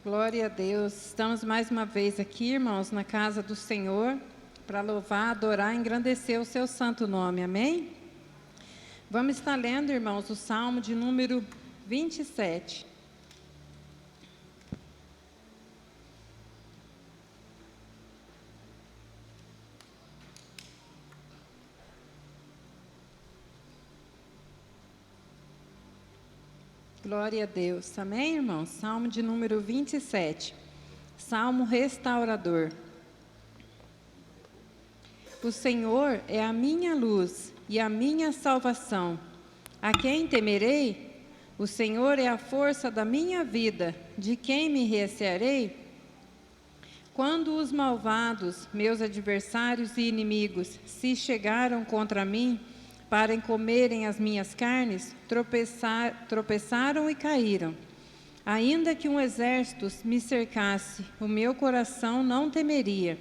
Glória a Deus. Estamos mais uma vez aqui, irmãos, na casa do Senhor, para louvar, adorar e engrandecer o seu santo nome. Amém? Vamos estar lendo, irmãos, o Salmo de número 27. Glória a Deus. Amém, irmãos? Salmo de número 27. Salmo restaurador. O Senhor é a minha luz e a minha salvação. A quem temerei? O Senhor é a força da minha vida. De quem me recearei? Quando os malvados, meus adversários e inimigos, se chegaram contra mim, para comerem as minhas carnes, tropeçaram e caíram. Ainda que um exército me cercasse, o meu coração não temeria.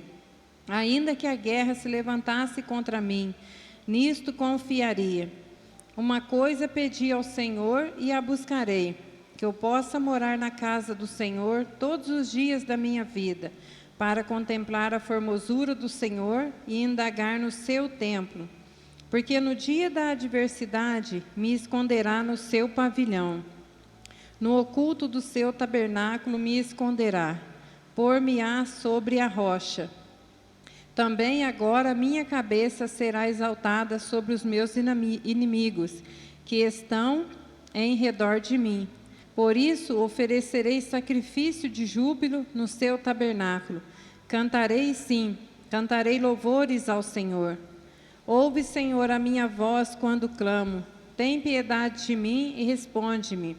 Ainda que a guerra se levantasse contra mim, nisto confiaria. Uma coisa pedi ao Senhor e a buscarei, que eu possa morar na casa do Senhor todos os dias da minha vida, para contemplar a formosura do Senhor e indagar no seu templo. Porque no dia da adversidade me esconderá no seu pavilhão. No oculto do seu tabernáculo me esconderá. Pôr-me-á sobre a rocha. Também agora minha cabeça será exaltada sobre os meus inimigos, que estão em redor de mim. Por isso oferecerei sacrifício de júbilo no seu tabernáculo. Cantarei sim, cantarei louvores ao Senhor. Ouve, Senhor, a minha voz quando clamo. Tem piedade de mim e responde-me.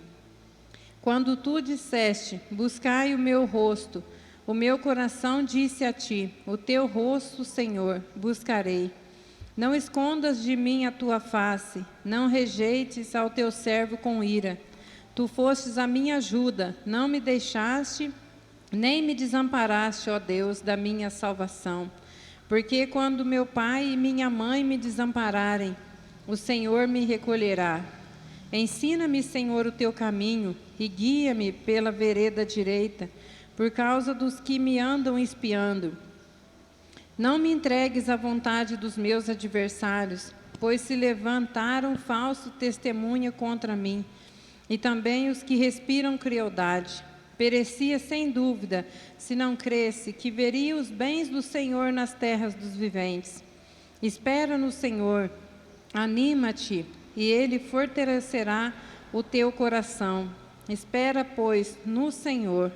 Quando tu disseste, buscai o meu rosto, o meu coração disse a ti, o teu rosto, Senhor, buscarei. Não escondas de mim a tua face, não rejeites ao teu servo com ira. Tu fostes a minha ajuda, não me deixaste, nem me desamparaste, ó Deus, da minha salvação. Porque quando meu pai e minha mãe me desampararem, o Senhor me recolherá. Ensina-me, Senhor, o teu caminho e guia-me pela vereda direita, por causa dos que me andam espiando. Não me entregues à vontade dos meus adversários, pois se levantaram falso testemunha contra mim, e também os que respiram crueldade. Perecia sem dúvida, se não cresce, que veria os bens do Senhor nas terras dos viventes. Espera no Senhor, anima-te, e Ele fortalecerá o teu coração. Espera, pois, no Senhor.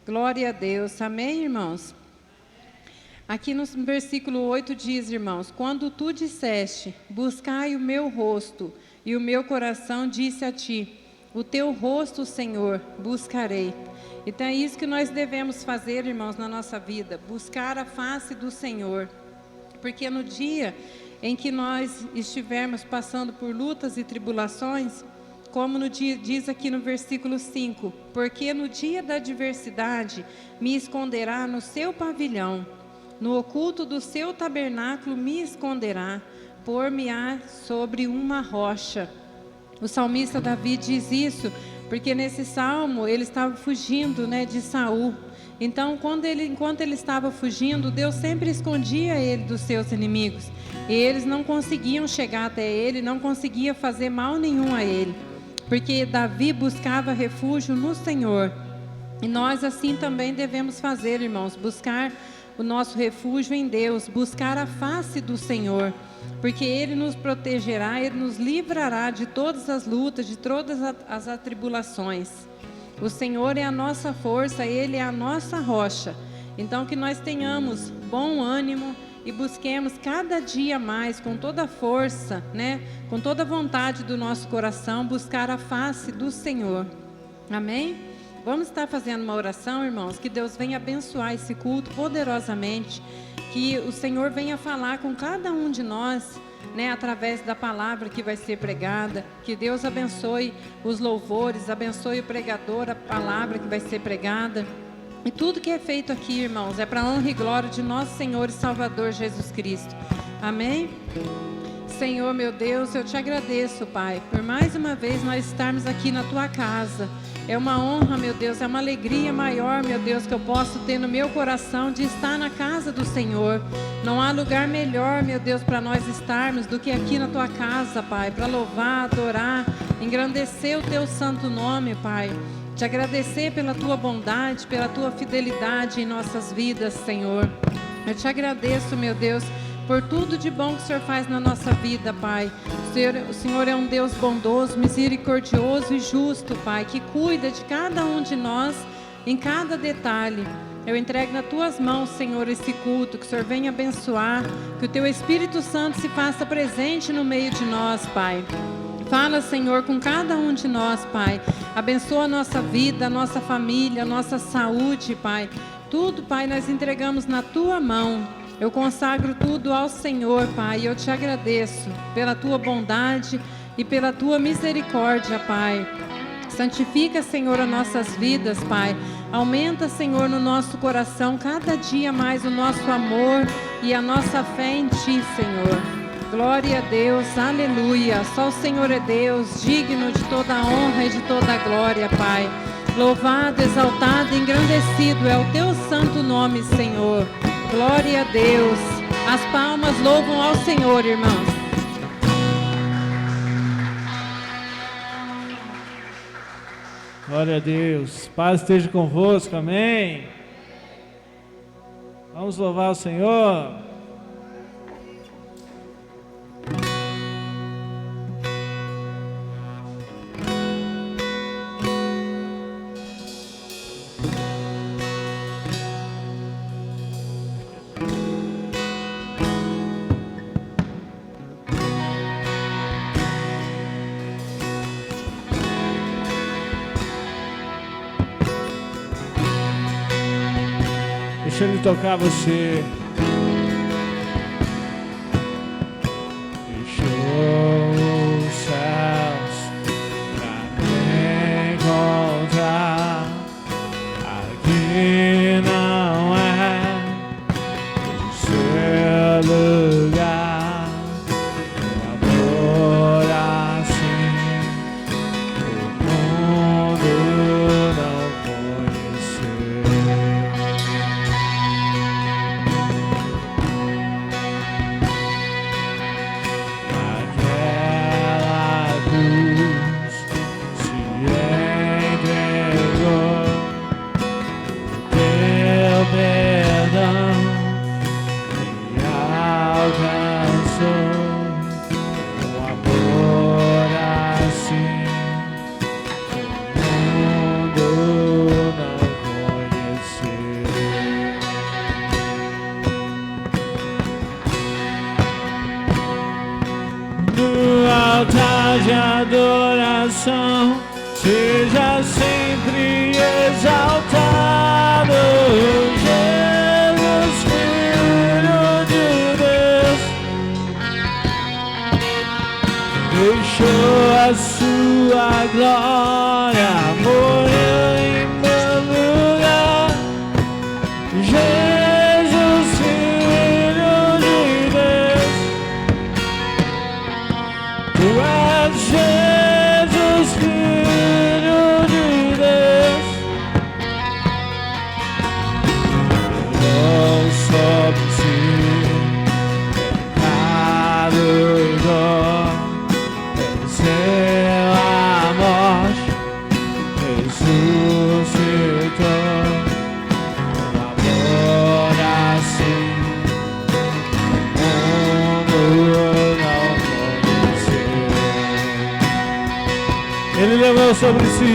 Glória a Deus. Amém, irmãos? Aqui no versículo 8 diz, irmãos, quando tu disseste, buscai o meu rosto, e o meu coração disse a ti, o teu rosto, Senhor, buscarei. Então é isso que nós devemos fazer, irmãos, na nossa vida, buscar a face do Senhor. Porque no dia em que nós estivermos passando por lutas e tribulações, como diz aqui no versículo 5, porque no dia da adversidade me esconderá no seu pavilhão, no oculto do seu tabernáculo me esconderá, pôr-me-á sobre uma rocha. O salmista Davi diz isso porque nesse salmo ele estava fugindo, de Saul. Então, enquanto ele estava fugindo, Deus sempre escondia ele dos seus inimigos. E eles não conseguiam chegar até ele, não conseguiam fazer mal nenhum a ele. Porque Davi buscava refúgio no Senhor. E nós assim também devemos fazer, irmãos, buscar o nosso refúgio em Deus, buscar a face do Senhor. Porque Ele nos protegerá, Ele nos livrará de todas as lutas, de todas as atribulações. O Senhor é a nossa força, Ele é a nossa rocha. Então que nós tenhamos bom ânimo e busquemos cada dia mais, com toda a força, com toda a vontade do nosso coração, buscar a face do Senhor. Amém? Vamos estar fazendo uma oração, irmãos, que Deus venha abençoar esse culto poderosamente, que o Senhor venha falar com cada um de nós, através da palavra que vai ser pregada, que Deus abençoe os louvores, abençoe o pregador, a palavra que vai ser pregada, e tudo que é feito aqui, irmãos, é para a honra e glória de nosso Senhor e Salvador Jesus Cristo. Amém? Senhor, meu Deus, eu te agradeço, Pai, por mais uma vez nós estarmos aqui na Tua casa. É uma honra, meu Deus, é uma alegria maior, meu Deus, que eu posso ter no meu coração de estar na casa do Senhor. Não há lugar melhor, meu Deus, para nós estarmos do que aqui na tua casa, Pai, para louvar, adorar, engrandecer o teu santo nome, Pai. Te agradecer pela tua bondade, pela tua fidelidade em nossas vidas, Senhor. Eu te agradeço, meu Deus, por tudo de bom que o Senhor faz na nossa vida, Pai. O Senhor é um Deus bondoso, misericordioso e justo, Pai, que cuida de cada um de nós em cada detalhe. Eu entrego nas tuas mãos, Senhor, esse culto, que o Senhor venha abençoar, que o teu Espírito Santo se faça presente no meio de nós, Pai. Fala, Senhor, com cada um de nós, Pai. Abençoa a nossa vida, a nossa família, a nossa saúde, Pai. Tudo, Pai, nós entregamos na tua mão. Eu consagro tudo ao Senhor, Pai, e eu te agradeço pela tua bondade e pela tua misericórdia, Pai. Santifica, Senhor, as nossas vidas, Pai. Aumenta, Senhor, no nosso coração cada dia mais o nosso amor e a nossa fé em Ti, Senhor. Glória a Deus, aleluia. Só o Senhor é Deus, digno de toda a honra e de toda a glória, Pai. Louvado, exaltado, engrandecido é o Teu santo nome, Senhor. Glória a Deus. As palmas louvam ao Senhor, irmãos. Glória a Deus. Paz esteja convosco, amém. Vamos louvar o Senhor. Deixa ele tocar você. Deixou os céus pra me encontrar. Aqui não é o seu lugar. Um amor assim o mundo não conheceu. De adoração, seja sempre exaltado, Jesus, Filho de Deus, deixou a sua glória, morreu em meu lugar, Jesus, Filho de Deus, tu és Jesus, Filho de Deus, não sobre si, pecado e dor, venceu a morte, ressuscitou, um amor assim, o mundo não conheceu. Ele levou sobre si,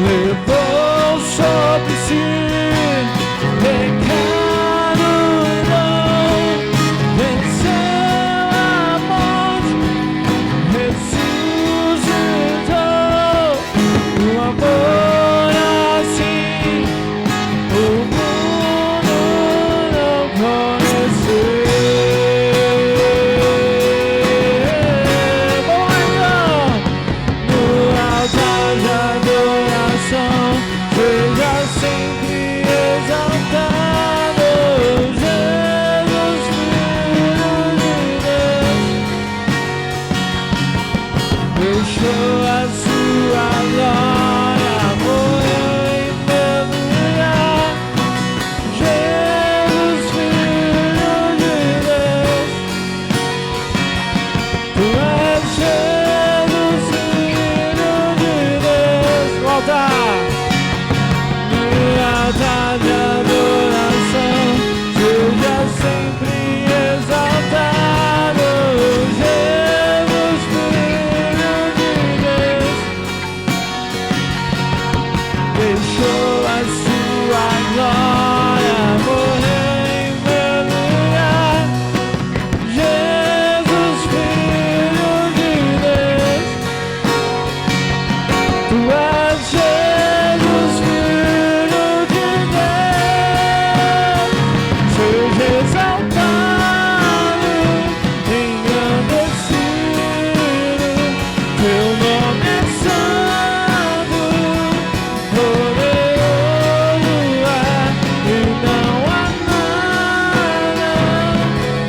levou sobre si pecado e dor, venceu a morte, ressuscitou, um amor assim o mundo não conheceu. Seja sempre exaltado, altar. No altar de adoração, seja sempre exaltado, Jesus, Filho de Deus. Deixou a sua glória morrer em meu lugar, Jesus, Filho de Deus. Tu és Jesus, Filho de Deus. Seja exaltado, engrandecido, teu nome é santo, poderoso é, e não há nada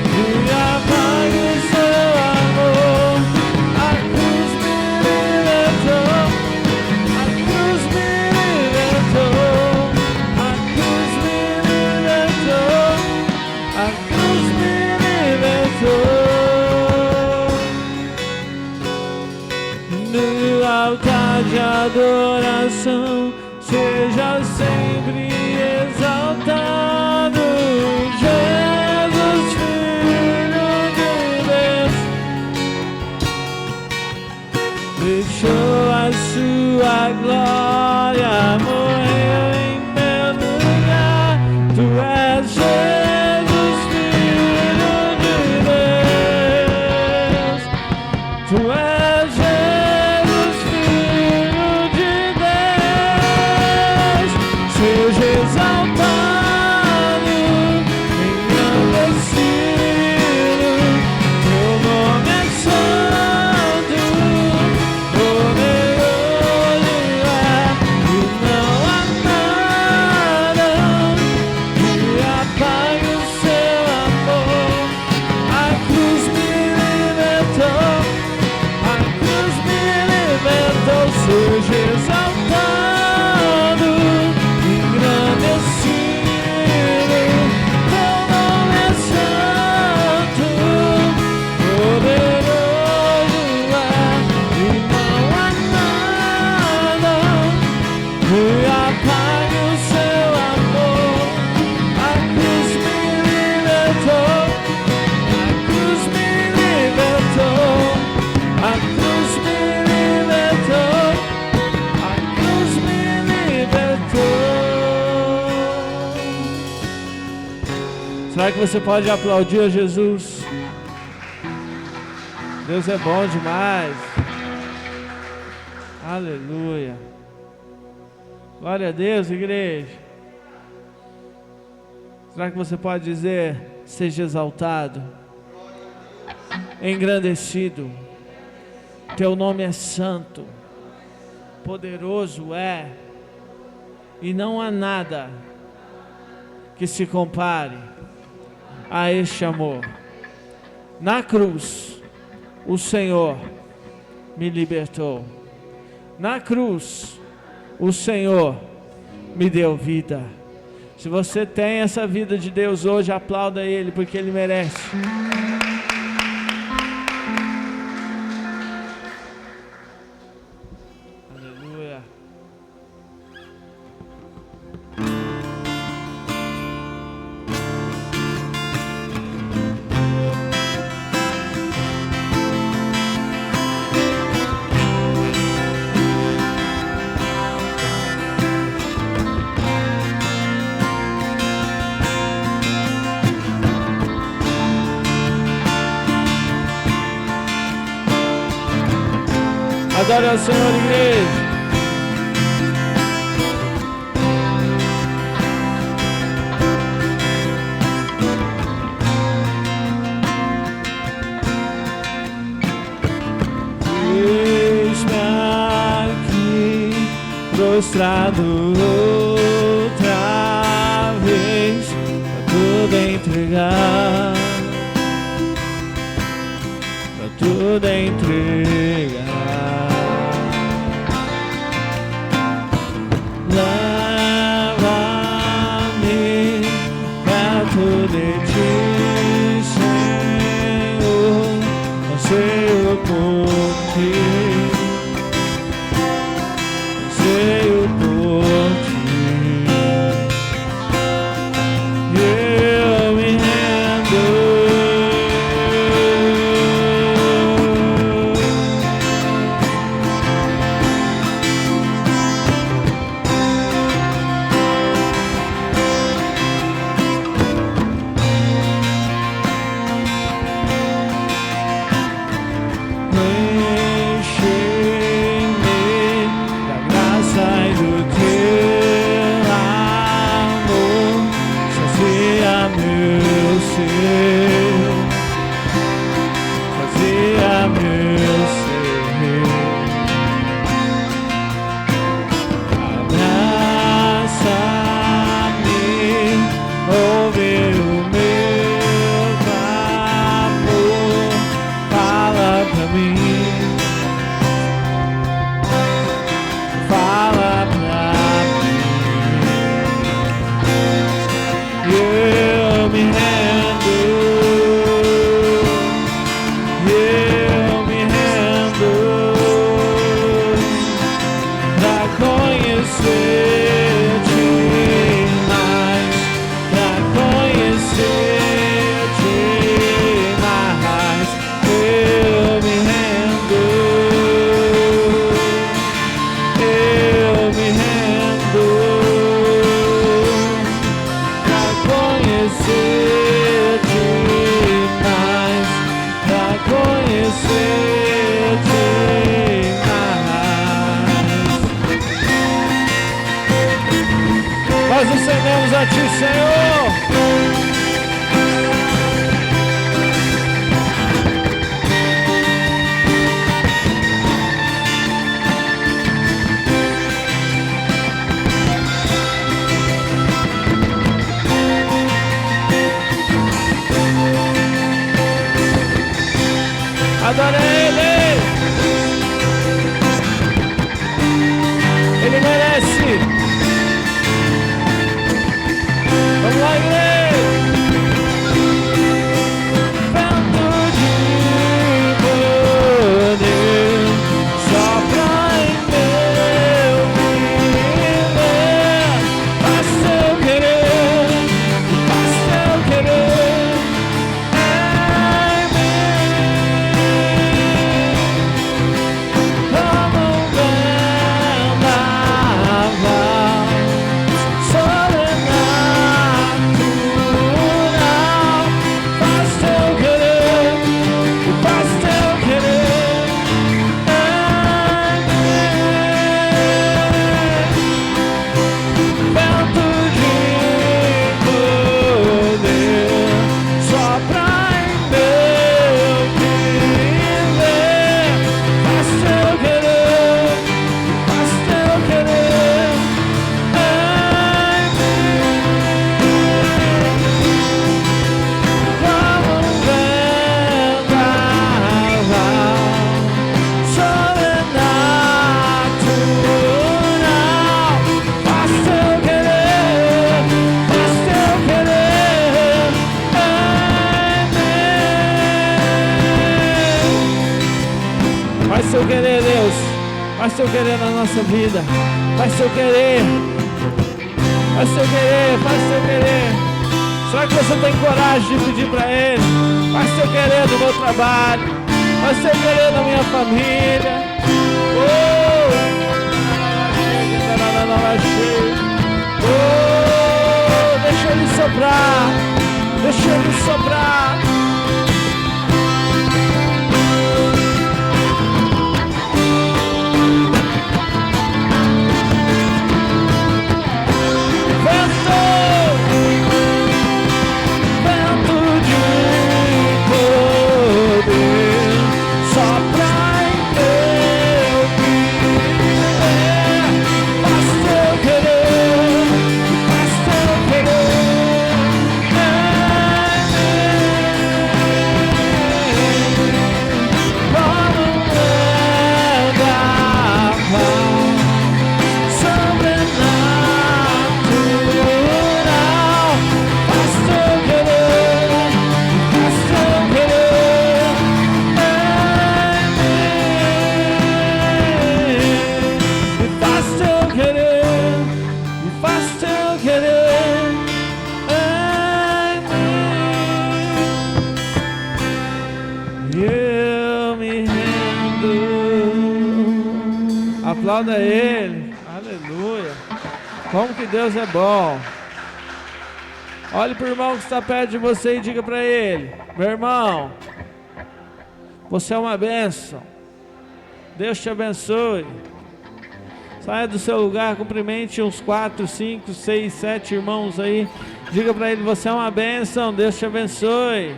que apague o seu amor. A cruz me libertou, a cruz me libertou, a cruz me libertou, a cruz me libertou. No altar de adoração, seja sempre exaltado, Jesus, Filho de Deus. Deixou a sua glória morrer em meu lugar. Tu és Jesus, Filho de Deus. Tu és Jesus, Filho de Deus. Seja exaltado, engrandecido, teu nome é santo, poderoso é, e não há nada que apague o seu amor. A cruz me libertou, a cruz me libertou. Seja exaltado, engrandecido, teu nome é santo, poderoso é, e não há nada que apague o seu amor. A cruz me libertou, a cruz me libertou, a cruz me libertou, a cruz me libertou. Será que você pode aplaudir a Jesus? Deus é bom demais. Aleluia. Glória a Deus, igreja. Será que você pode dizer: seja exaltado, engrandecido, teu nome é santo, poderoso é, e não há nada que se compare a este amor. Na cruz, o Senhor me libertou. Na cruz, o Senhor me deu vida. Se você tem essa vida de Deus hoje, aplauda Ele, porque Ele merece. Aleluia. Adore ao Senhor, igreja. Eis-me aqui, prostrado outra vez, pra tudo entregar, pra tudo entregar. Leva-me perto de ti, Senhor, anseio por ti, anseio a Ti, Senhor. Adore Ele. Ele merece. Vamos lá, igreja. Vento de poder sopra em meu viver. Faz Teu querer, faz Teu querer em mim. Como um vendaval sobrenatural, faz Teu querer, faz Teu querer em mim. Vento de poder sopra em meu viver. Faz Teu querer, faz Teu querer em mim. Como um vendaval sobrenatural, faz Teu querer, faz Teu querer em mim. Faz Teu querer, Deus. Faz Teu querer na nossa vida. Faz Teu querer. Faz Teu querer, faz Teu querer. Será que você tem coragem de pedir para Ele? Faz Teu querer no meu trabalho. Faz Teu querer na minha família. Deixa Ele soprar. Deixa Ele soprar. Vento de poder sopra em meu viver. Faz Teu querer, faz Teu querer Aplauda Ele, aleluia. Como que Deus é bom. Olhe para o irmão que está perto de você e diga para ele: meu irmão, você é uma bênção. Deus te abençoe. Saia do seu lugar, cumprimente uns 4, 5, 6, 7 irmãos aí. Diga para ele: você é uma bênção, Deus te abençoe.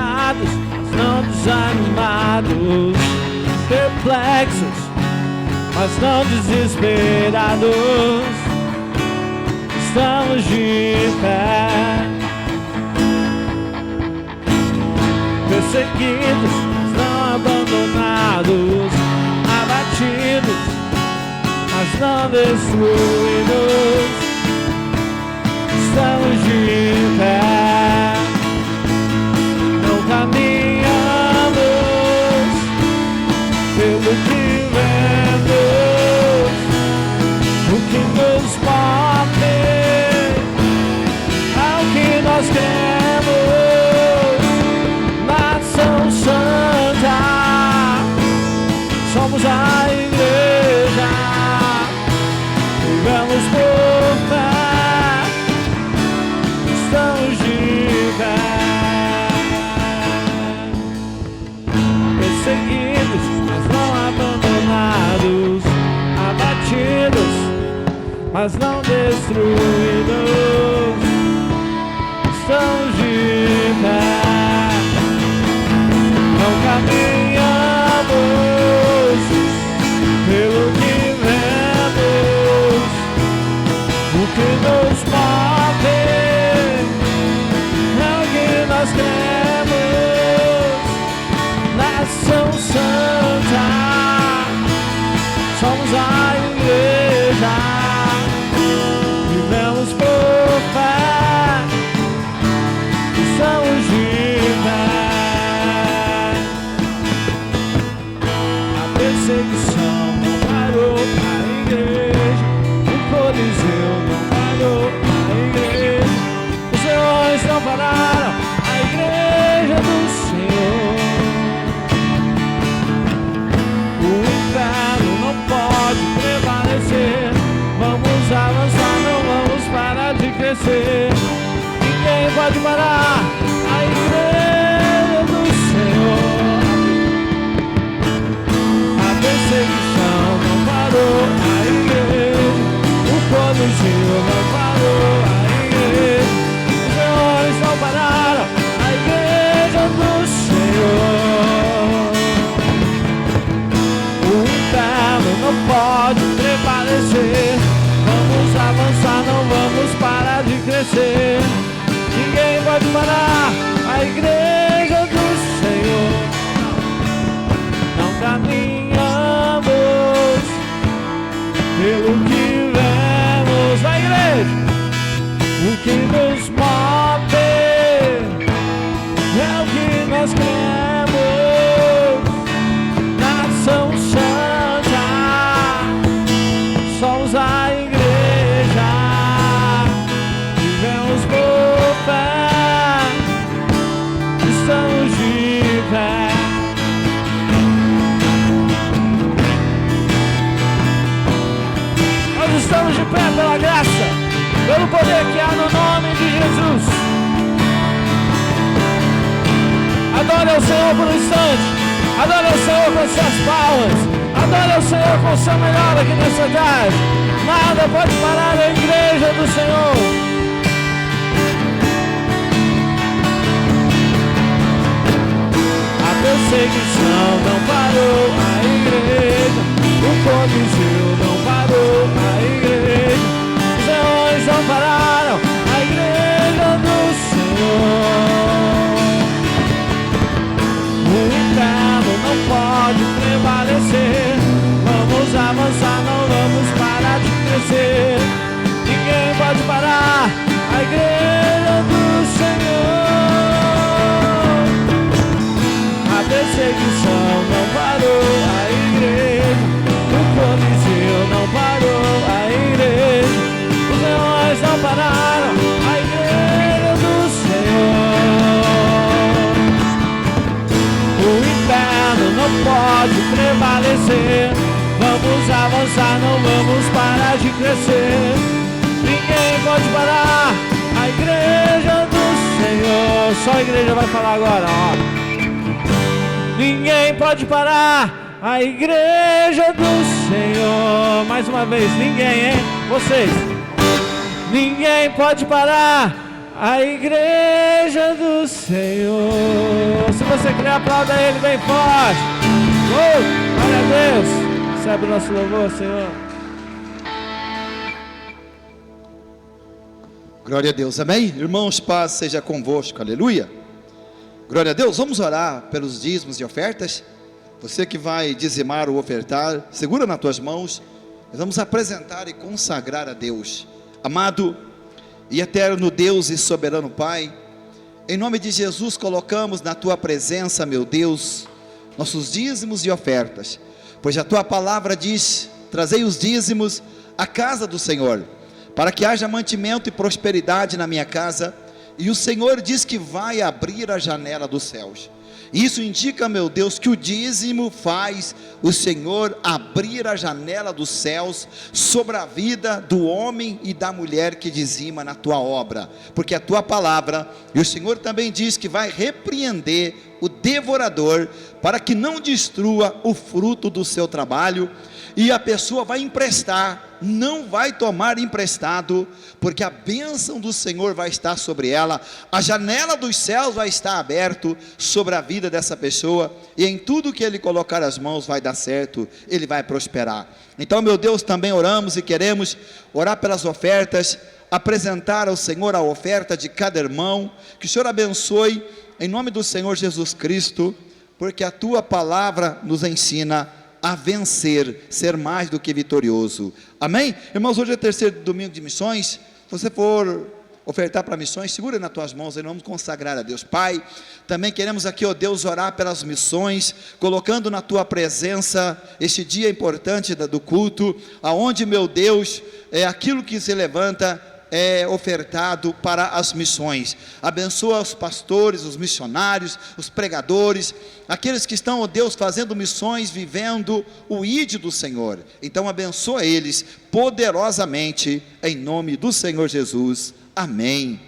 cansados, mas não desanimados, perplexos, mas não desesperados, estamos de pé. Perseguidos, mas não abandonados, abatidos, mas não destruídos, estamos de pé. Não caminhamos pelo que vemos, o que nos move é o que nós queremos. Nação Santa, somos a igreja, vivemos por fé, estamos de pé. Perseguidos, mas não abandonados, abatidos, mas não destruídos, estamos de pé. Não caminhamos pelo que vemos, o que nos move é o que nós queremos. Nação Santa, somos a igreja, vivemos por fé, estamos de pé. A perseguição não parou a igreja, o Coliseu não parou a igreja, os leões não pararam a igreja do Senhor. O inferno não pode prevalecer, vamos avançar, não vamos parar de crescer. Ninguém pode parar a igreja do Senhor. A perseguição não parou a igreja, o Coliseu não parou a igreja, os leões não pararam a igreja do Senhor. O inferno não pode prevalecer, vamos avançar, não vamos parar de crescer. Ninguém pode parar a igreja do Senhor. Não caminhamos pelo que vemos, a igreja, o que nos move é o que nós queremos. Nação Santa, somos a igreja, vivemos por fé, estamos de pé. Nós estamos de pé pela graça, pelo poder que há no nome de Jesus. Adore ao Senhor por um instante, adore ao Senhor com as suas palmas, adore ao Senhor com o seu melhor aqui nessa tarde. Nada pode parar a igreja do Senhor. A perseguição não parou a igreja, o Coliseu não parou a igreja, os leões não pararam a igreja do Senhor. O inferno não pode prevalecer, vamos avançar, não vamos parar de crescer. Ninguém pode parar a igreja do Senhor. A perseguição não parou a igreja, o Coliseu não parou a igreja, os leões não pararam a igreja do Senhor. O inferno não pode prevalecer, vamos avançar, não vamos parar de crescer. Ninguém pode parar a igreja do Senhor. Só a igreja vai falar agora, ó. Ninguém pode parar a igreja do Senhor. Mais uma vez, ninguém, hein? Vocês. Ninguém pode parar A igreja do Senhor. Se você quer, aplauda Ele bem forte. Glória a Deus. Recebe o nosso louvor, Senhor. Glória a Deus, amém? Irmãos, paz seja convosco, aleluia. Glória a Deus, vamos orar pelos dízimos e ofertas. Você que vai dizimar ou ofertar, segura nas tuas mãos. Nós vamos apresentar e consagrar a Deus. Amado e eterno Deus e soberano Pai, em nome de Jesus colocamos na tua presença, meu Deus, nossos dízimos e ofertas, pois a tua palavra diz: trazei os dízimos à casa do Senhor, para que haja mantimento e prosperidade na minha casa. E o Senhor diz que vai abrir a janela dos céus. Isso indica, meu Deus, que o dízimo faz o Senhor abrir a janela dos céus sobre a vida do homem e da mulher que dizima na tua obra, porque a tua palavra, e o Senhor também diz que vai repreender o devorador, para que não destrua o fruto do seu trabalho. E a pessoa vai emprestar, não vai tomar emprestado, porque a bênção do Senhor vai estar sobre ela, a janela dos céus vai estar aberta sobre a vida dessa pessoa, e em tudo que ele colocar as mãos vai dar certo, ele vai prosperar. Então, meu Deus, também oramos e queremos orar pelas ofertas, apresentar ao Senhor a oferta de cada irmão, que o Senhor abençoe, em nome do Senhor Jesus Cristo, porque a tua palavra nos ensina a vencer, ser mais do que vitorioso, amém? Irmãos, hoje é o terceiro domingo de missões. Se você for ofertar para missões, segura nas tuas mãos, aí vamos consagrar a Deus. Pai, também queremos aqui, ó Deus, orar pelas missões, colocando na tua presença este dia importante do culto, aonde, meu Deus, é aquilo que se levanta é ofertado para as missões. Abençoa os pastores, os missionários, os pregadores, aqueles que estão, ó Deus, fazendo missões, vivendo o ID do Senhor. Então abençoa eles poderosamente, em nome do Senhor Jesus, amém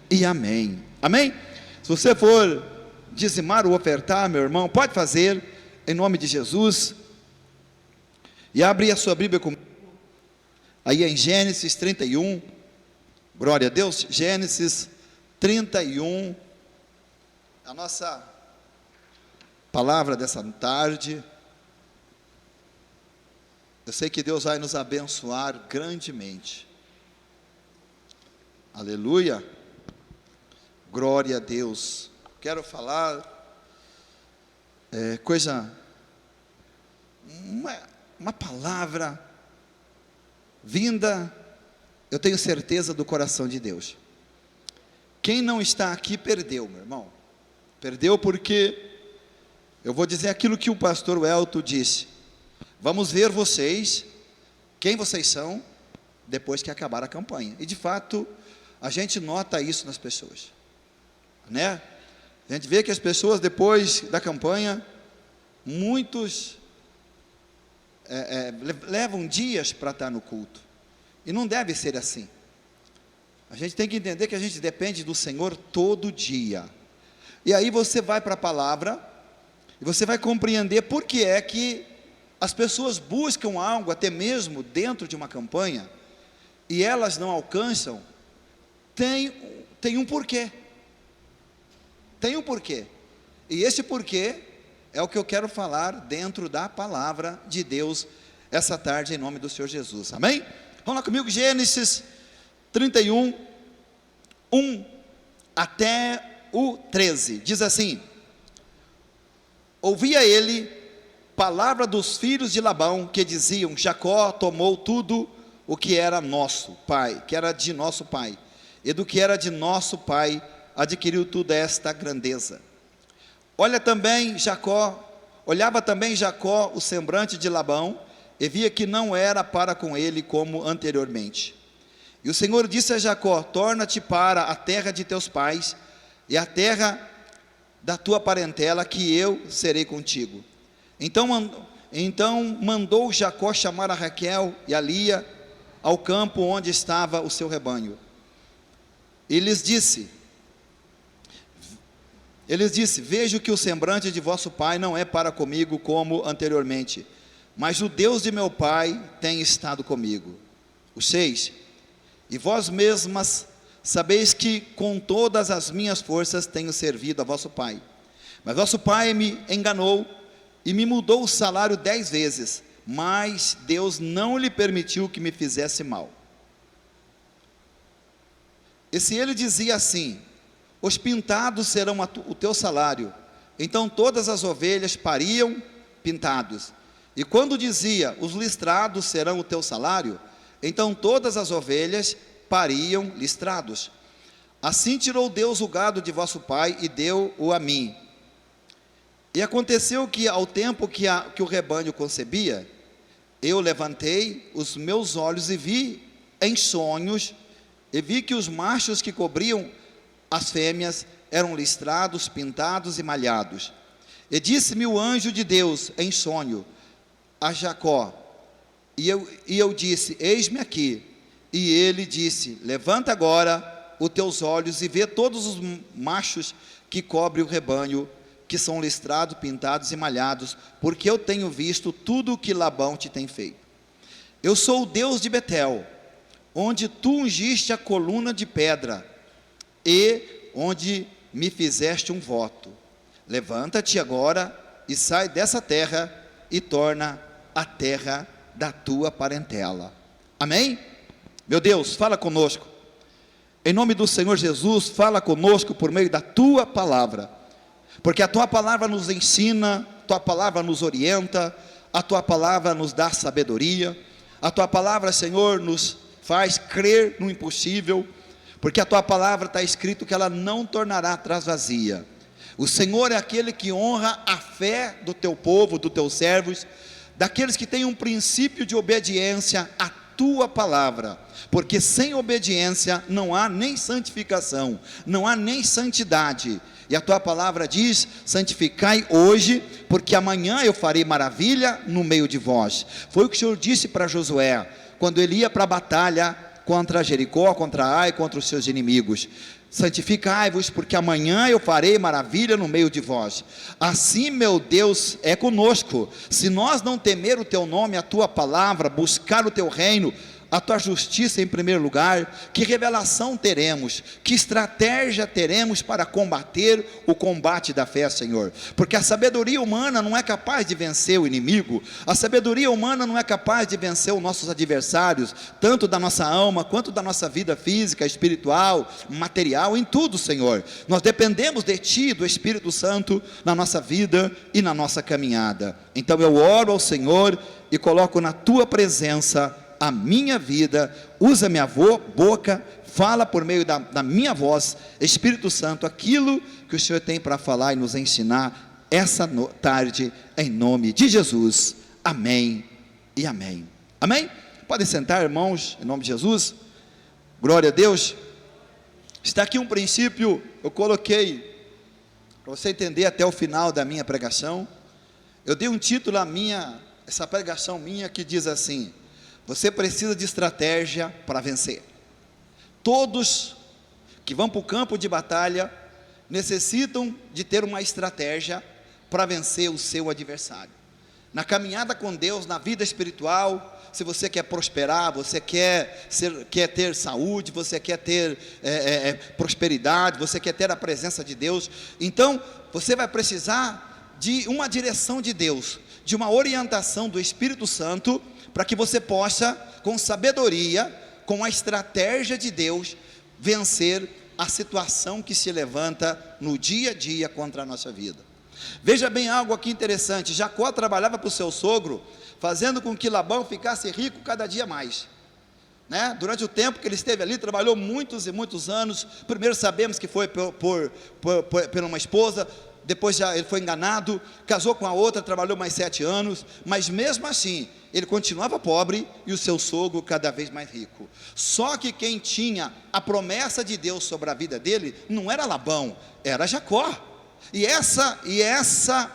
e amém, amém? Se você for dizimar ou ofertar, meu irmão, pode fazer, em nome de Jesus, e abre a sua Bíblia comigo, aí em Gênesis 31, glória a Deus, Gênesis 31, a nossa palavra dessa tarde. Eu sei que Deus vai nos abençoar grandemente, aleluia, glória a Deus. Quero falar uma palavra vinda, eu tenho certeza, do coração de Deus. Quem não está aqui perdeu, meu irmão. Perdeu porque, eu vou dizer aquilo que o pastor Welto disse: vamos ver vocês, quem vocês são, depois que acabar a campanha. E de fato, a gente nota isso nas pessoas, né? A gente vê que as pessoas, depois da campanha, muitos levam dias para estar no culto. E não deve ser assim. A gente tem que entender que a gente depende do Senhor todo dia. E aí você vai para a palavra, e você vai compreender por que é que as pessoas buscam algo, até mesmo dentro de uma campanha, e elas não alcançam. Tem um porquê. Tem um porquê. E esse porquê é o que eu quero falar dentro da palavra de Deus essa tarde, em nome do Senhor Jesus, amém? Vamos lá comigo, Gênesis 31, 1 até o 13, diz assim: ouvia ele palavra dos filhos de Labão, que diziam: Jacó tomou tudo o que era nosso pai, que era de nosso pai, e do que era de nosso pai, adquiriu tudo esta grandeza. Olhava também Jacó o semblante de Labão, e via que não era para com ele como anteriormente. E o Senhor disse a Jacó: torna-te para a terra de teus pais, e a terra da tua parentela, que eu serei contigo. Então mandou Jacó chamar a Raquel e a Lia ao campo onde estava o seu rebanho. E lhes disse: vejo que o semblante de vosso pai não é para comigo como anteriormente, mas o Deus de meu pai tem estado comigo. O 6: e vós mesmas sabeis que com todas as minhas forças tenho servido a vosso pai. Mas vosso pai me enganou e me mudou o salário 10 vezes, mas Deus não lhe permitiu que me fizesse mal. E se ele dizia assim: os pintados serão o teu salário, então todas as ovelhas pariam pintados. E quando dizia: os listrados serão o teu salário, então todas as ovelhas pariam listrados. Assim tirou Deus o gado de vosso pai e deu-o a mim. E aconteceu que ao tempo que o rebanho concebia, eu levantei os meus olhos e vi em sonhos, e vi que os machos que cobriam as fêmeas eram listrados, pintados e malhados. E disse-me o anjo de Deus em sonho a Jacó, e eu disse: eis-me aqui. E ele disse: levanta agora os teus olhos e vê todos os machos que cobrem o rebanho, que são listrados, pintados e malhados, porque eu tenho visto tudo o que Labão te tem feito. Eu sou o Deus de Betel, onde tu ungiste a coluna de pedra, e onde me fizeste um voto. Levanta-te agora e sai dessa terra e torna a terra da tua parentela. Amém? Meu Deus, fala conosco. Em nome do Senhor Jesus, fala conosco por meio da tua palavra, porque a tua palavra nos ensina, a tua palavra nos orienta, a tua palavra nos dá sabedoria, a tua palavra, Senhor, nos faz crer no impossível, porque a tua palavra está escrito que ela não tornará atrás vazia. O Senhor é aquele que honra a fé do teu povo, dos teus servos, daqueles que têm um princípio de obediência à tua palavra, porque sem obediência não há nem santificação, não há nem santidade. E a tua palavra diz: santificai hoje, porque amanhã eu farei maravilha no meio de vós. Foi o que o Senhor disse para Josué, quando ele ia para a batalha contra Jericó, contra Ai, contra os seus inimigos: santificai-vos, porque amanhã eu farei maravilha no meio de vós. Assim, meu Deus, é conosco. Se nós não temer o teu nome, a tua palavra, buscar o teu reino, a tua justiça em primeiro lugar, que revelação teremos, que estratégia teremos para combater o combate da fé, Senhor? Porque a sabedoria humana não é capaz de vencer o inimigo, a sabedoria humana não é capaz de vencer os nossos adversários, tanto da nossa alma, quanto da nossa vida física, espiritual, material, em tudo, Senhor. Nós dependemos de Ti, do Espírito Santo, na nossa vida e na nossa caminhada. Então eu oro ao Senhor e coloco na Tua presença a minha vida, usa minha boca, fala por meio da minha voz, Espírito Santo, aquilo que o Senhor tem para falar e nos ensinar essa tarde, em nome de Jesus, amém e amém. Amém? Podem sentar, irmãos, em nome de Jesus. Glória a Deus. Está aqui um princípio, eu coloquei, para você entender até o final da minha pregação. Eu dei um título essa pregação minha, que diz assim: você precisa de estratégia para vencer. Todos que vão para o campo de batalha necessitam de ter uma estratégia para vencer o seu adversário. Na caminhada com Deus, na vida espiritual, se você quer prosperar, você quer ter saúde, você quer ter prosperidade, você quer ter a presença de Deus, então você vai precisar de uma direção de Deus, de uma orientação do Espírito Santo, para que você possa, com sabedoria, com a estratégia de Deus, vencer a situação que se levanta no dia a dia contra a nossa vida. Veja bem algo aqui interessante. Jacó trabalhava para o seu sogro, fazendo com que Labão ficasse rico cada dia mais, né? Durante o tempo que ele esteve ali, trabalhou muitos e muitos anos. Primeiro sabemos que foi por uma esposa, depois já ele foi enganado, casou com a outra, trabalhou mais 7 anos, mas mesmo assim, ele continuava pobre e o seu sogro cada vez mais rico. Só que quem tinha a promessa de Deus sobre a vida dele, não era Labão, era Jacó. E essa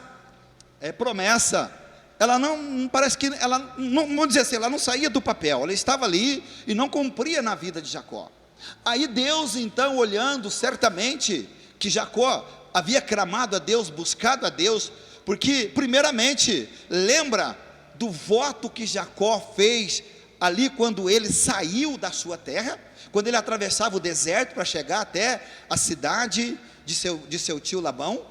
promessa, ela não, parece que, ela não, vamos dizer assim, ela não saía do papel, ela estava ali e não cumpria na vida de Jacó. Aí Deus então, olhando certamente que Jacó havia clamado a Deus, buscado a Deus, porque primeiramente, lembra do voto que Jacó fez ali quando ele saiu da sua terra, quando ele atravessava o deserto para chegar até a cidade de seu tio Labão,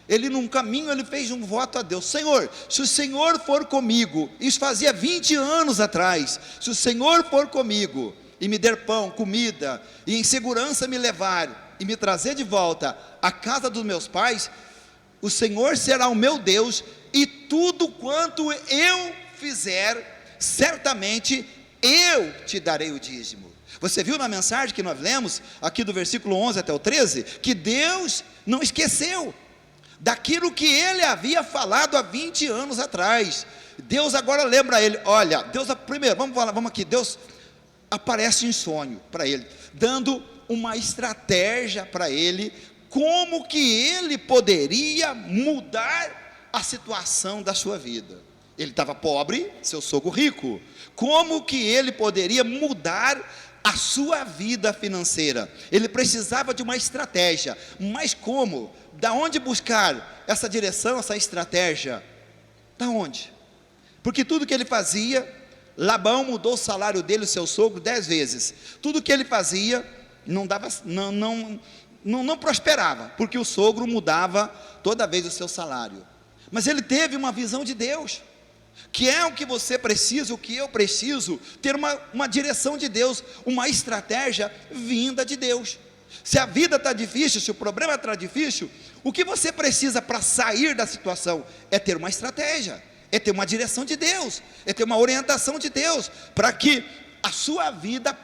ele num caminho, ele fez um voto a Deus: Senhor, se o Senhor for comigo, isso fazia 20 anos atrás, se o Senhor for comigo, e me der pão, comida, e em segurança me levar, e me trazer de volta à casa dos meus pais, o Senhor será o meu Deus, e tudo quanto eu fizer, certamente eu te darei o dízimo. Você viu na mensagem que nós lemos, aqui do versículo 11 até o 13, que Deus não esqueceu daquilo que ele havia falado há 20 anos atrás. Deus agora lembra ele, olha, Deus, primeiro, vamos aqui, Deus aparece em sonho para ele, dando uma estratégia para ele, como que ele poderia mudar a situação da sua vida. Ele estava pobre, seu sogro rico, como que ele poderia mudar a sua vida financeira? Ele precisava de uma estratégia, mas como? Da onde buscar essa direção, essa estratégia? Da onde? Porque tudo que ele fazia, Labão mudou o salário dele, o seu sogro, 10 vezes. Tudo que ele fazia não prosperava, porque o sogro mudava toda vez o seu salário. Mas ele teve uma visão de Deus, que é o que você precisa, o que eu preciso, ter uma direção de Deus, uma estratégia vinda de Deus. Se a vida está difícil, se o problema está difícil, o que você precisa para sair da situação é ter uma estratégia, é ter uma direção de Deus, é ter uma orientação de Deus, para que a sua vida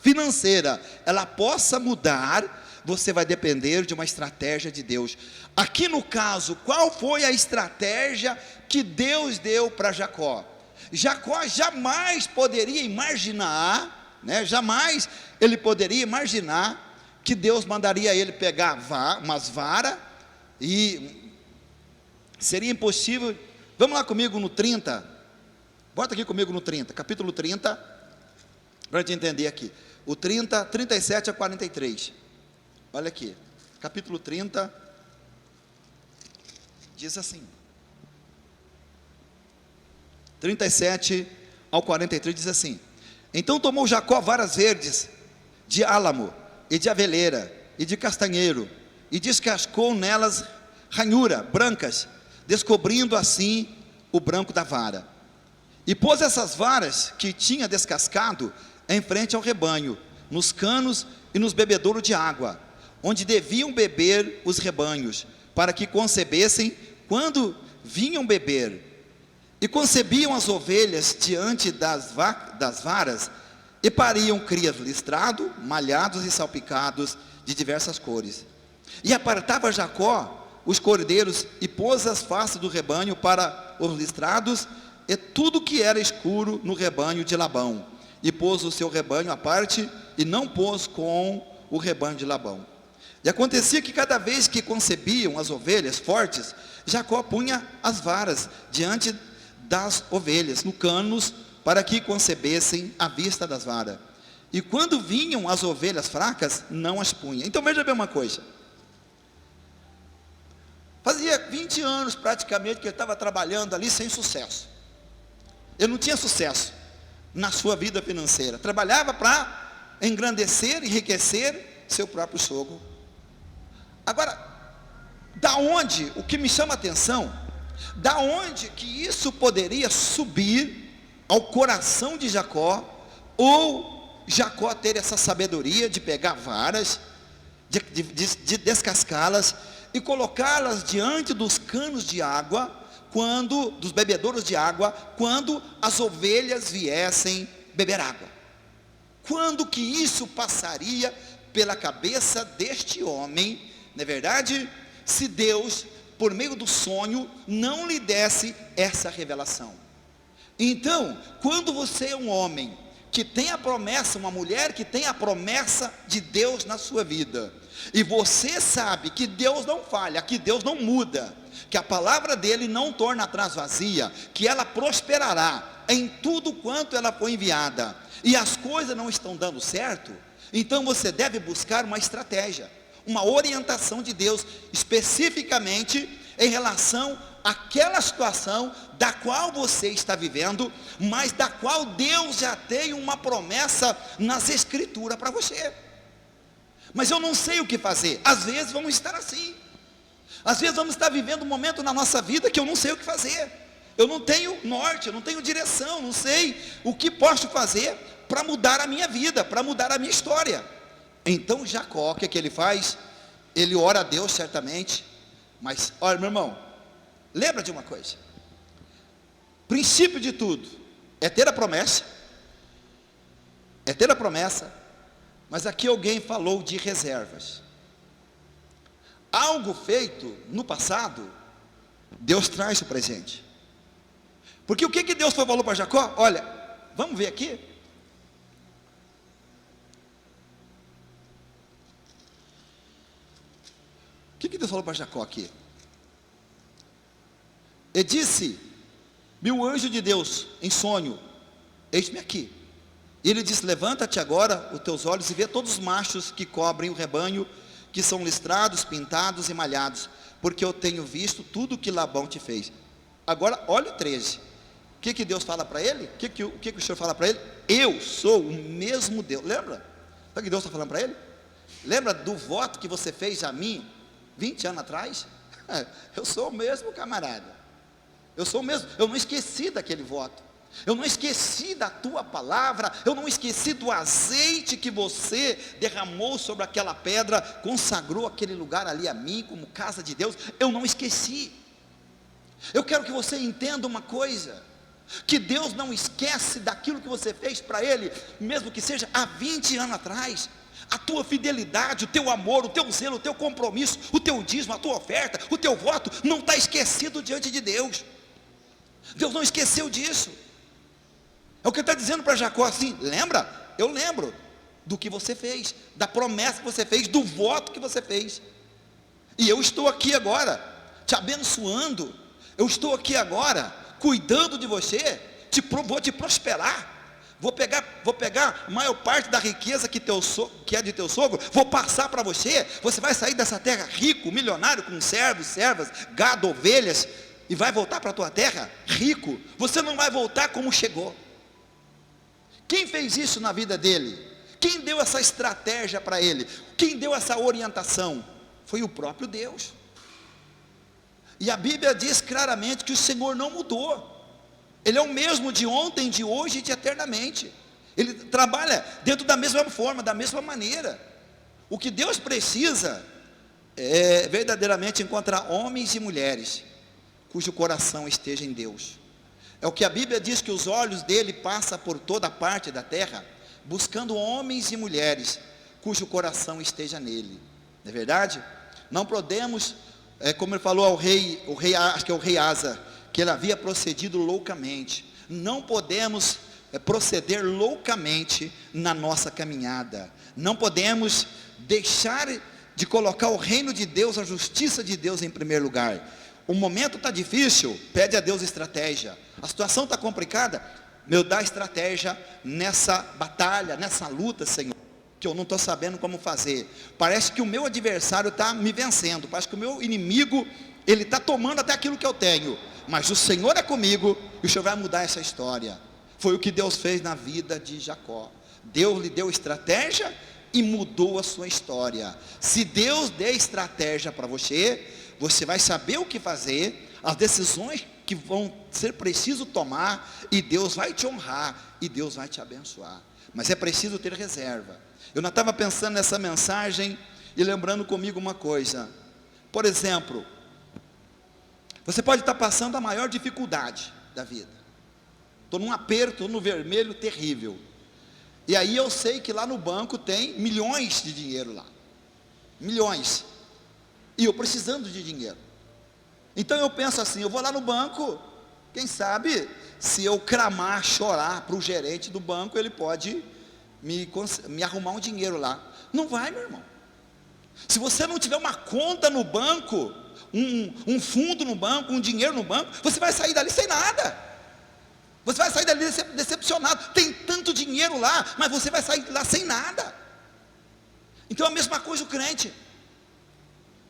financeira, ela possa mudar. Você vai depender de uma estratégia de Deus. Aqui no caso, qual foi a estratégia que Deus deu para Jacó? Jacó jamais poderia imaginar, jamais ele poderia imaginar que Deus mandaria ele pegar umas varas, e seria impossível. Vamos lá comigo no 30, bota aqui comigo no 30, capítulo 30, para a gente entender aqui, o 30, 37 a 43, olha aqui, capítulo 30, diz assim, 37 ao 43 diz assim: então tomou Jacó varas verdes, de álamo, e de aveleira, e de castanheiro, e descascou nelas ranhura brancas, descobrindo assim o branco da vara, e pôs essas varas que tinha descascado em frente ao rebanho, nos canos e nos bebedouros de água, onde deviam beber os rebanhos, para que concebessem quando vinham beber. E concebiam as ovelhas diante das varas, e pariam crias listrados, malhados e salpicados de diversas cores. E apartava Jacó os cordeiros, e pôs as faces do rebanho para os listrados, e tudo que era escuro no rebanho de Labão, e pôs o seu rebanho à parte, e não pôs com o rebanho de Labão. E acontecia que cada vez que concebiam as ovelhas fortes, Jacó punha as varas diante das ovelhas, no canos, para que concebessem à vista das varas. E quando vinham as ovelhas fracas, não as punha. Então veja bem uma coisa, fazia 20 anos praticamente que ele estava trabalhando ali sem sucesso. Ele não tinha sucesso na sua vida financeira, trabalhava para engrandecer, enriquecer seu próprio sogro. Agora, da onde, o que me chama a atenção, da onde que isso poderia subir ao coração de Jacó, ou Jacó ter essa sabedoria de pegar varas, de descascá-las e colocá-las diante dos canos de água, dos bebedouros de água, quando as ovelhas viessem beber água? Quando que isso passaria pela cabeça deste homem, não é verdade? Se Deus, por meio do sonho, não lhe desse essa revelação. Então, quando você é um homem que tem a promessa, uma mulher que tem a promessa de Deus na sua vida, e você sabe que Deus não falha, que Deus não muda, que a palavra dele não torna atrás vazia, que ela prosperará em tudo quanto ela foi enviada, e as coisas não estão dando certo, então você deve buscar uma estratégia, uma orientação de Deus, especificamente em relação aquela situação da qual você está vivendo, mas da qual Deus já tem uma promessa nas Escrituras para você. Mas eu não sei o que fazer. Às vezes vamos estar assim. Às vezes vamos estar vivendo um momento na nossa vida que eu não sei o que fazer. Eu não tenho norte, eu não tenho direção, não sei o que posso fazer para mudar a minha vida, para mudar a minha história. Então Jacó, o que é que ele faz? Ele ora a Deus certamente, mas olha, meu irmão, lembra de uma coisa: princípio de tudo é ter a promessa, mas aqui alguém falou de reservas. Algo feito no passado, Deus traz o presente. Porque o que Deus falou para Jacó? Olha, vamos ver aqui. O que Deus falou para Jacó aqui? Ele disse: viu o anjo de Deus em sonho, eis-me aqui. E ele disse: levanta-te agora os teus olhos e vê todos os machos que cobrem o rebanho, que são listrados, pintados e malhados, porque eu tenho visto tudo que Labão te fez. Agora olha o 13. O que Deus fala para ele? O que o Senhor fala para ele? Eu sou o mesmo Deus. Lembra? Sabe o que Deus está falando para ele? Lembra do voto que você fez a mim 20 anos atrás? Eu sou o mesmo, camarada. Eu sou o mesmo. Eu não esqueci daquele voto. Eu não esqueci da tua palavra. Eu não esqueci do azeite que você derramou sobre aquela pedra, consagrou aquele lugar ali a mim como casa de Deus. Eu não esqueci. Eu quero que você entenda uma coisa: que Deus não esquece daquilo que você fez para Ele, mesmo que seja há 20 anos atrás. A tua fidelidade, o teu amor, o teu zelo, o teu compromisso, o teu dízimo, a tua oferta, o teu voto, não está esquecido diante de Deus. Deus não esqueceu disso. É o que ele está dizendo para Jacó assim: lembra? Eu lembro do que você fez, da promessa que você fez, do voto que você fez. E eu estou aqui agora, te abençoando. Eu estou aqui agora, cuidando de você, vou te prosperar. Vou pegar a maior parte da riqueza que é de teu sogro, vou passar para você. Você vai sair dessa terra rico, milionário, com servos, servas, gado, ovelhas, e vai voltar para a tua terra rico. Você não vai voltar como chegou. Quem fez isso na vida dele? Quem deu essa estratégia para ele? Quem deu essa orientação? Foi o próprio Deus. E a Bíblia diz claramente que o Senhor não mudou. Ele é o mesmo de ontem, de hoje e de eternamente. Ele trabalha dentro da mesma forma, da mesma maneira. O que Deus precisa é verdadeiramente encontrar homens e mulheres cujo coração esteja em Deus. É o que a Bíblia diz, que os olhos dele passam por toda parte da terra, buscando homens e mulheres cujo coração esteja nele. Não é verdade? Não podemos, como ele falou ao rei, acho que é o rei Asa, que ele havia procedido loucamente. Não podemos proceder loucamente na nossa caminhada. Não podemos deixar de colocar o reino de Deus, a justiça de Deus em primeiro lugar. O momento está difícil, pede a Deus estratégia. A situação está complicada, meu, dá estratégia nessa batalha, nessa luta, Senhor, que eu não estou sabendo como fazer. Parece que o meu adversário está me vencendo, parece que o meu inimigo, ele está tomando até aquilo que eu tenho. Mas o Senhor é comigo, e o Senhor vai mudar essa história. Foi o que Deus fez na vida de Jacó. Deus lhe deu estratégia e mudou a sua história. Se Deus der estratégia para você, você vai saber o que fazer, as decisões que vão ser preciso tomar, e Deus vai te honrar, e Deus vai te abençoar. Mas é preciso ter reserva. Eu não estava pensando nessa mensagem e lembrando comigo uma coisa. Por exemplo, você pode estar passando a maior dificuldade da vida. Estou num aperto, estou no vermelho terrível. E aí eu sei que lá no banco tem milhões de dinheiro lá. Milhões. E eu precisando de dinheiro. Então eu penso assim, eu vou lá no banco, quem sabe, se eu clamar, chorar para o gerente do banco, ele pode me arrumar um dinheiro lá. Não vai, meu irmão. Se você não tiver uma conta no banco, um fundo no banco, um dinheiro no banco, você vai sair dali sem nada. Você vai sair dali decepcionado. Tem tanto dinheiro lá, mas você vai sair lá sem nada. Então a mesma coisa o crente.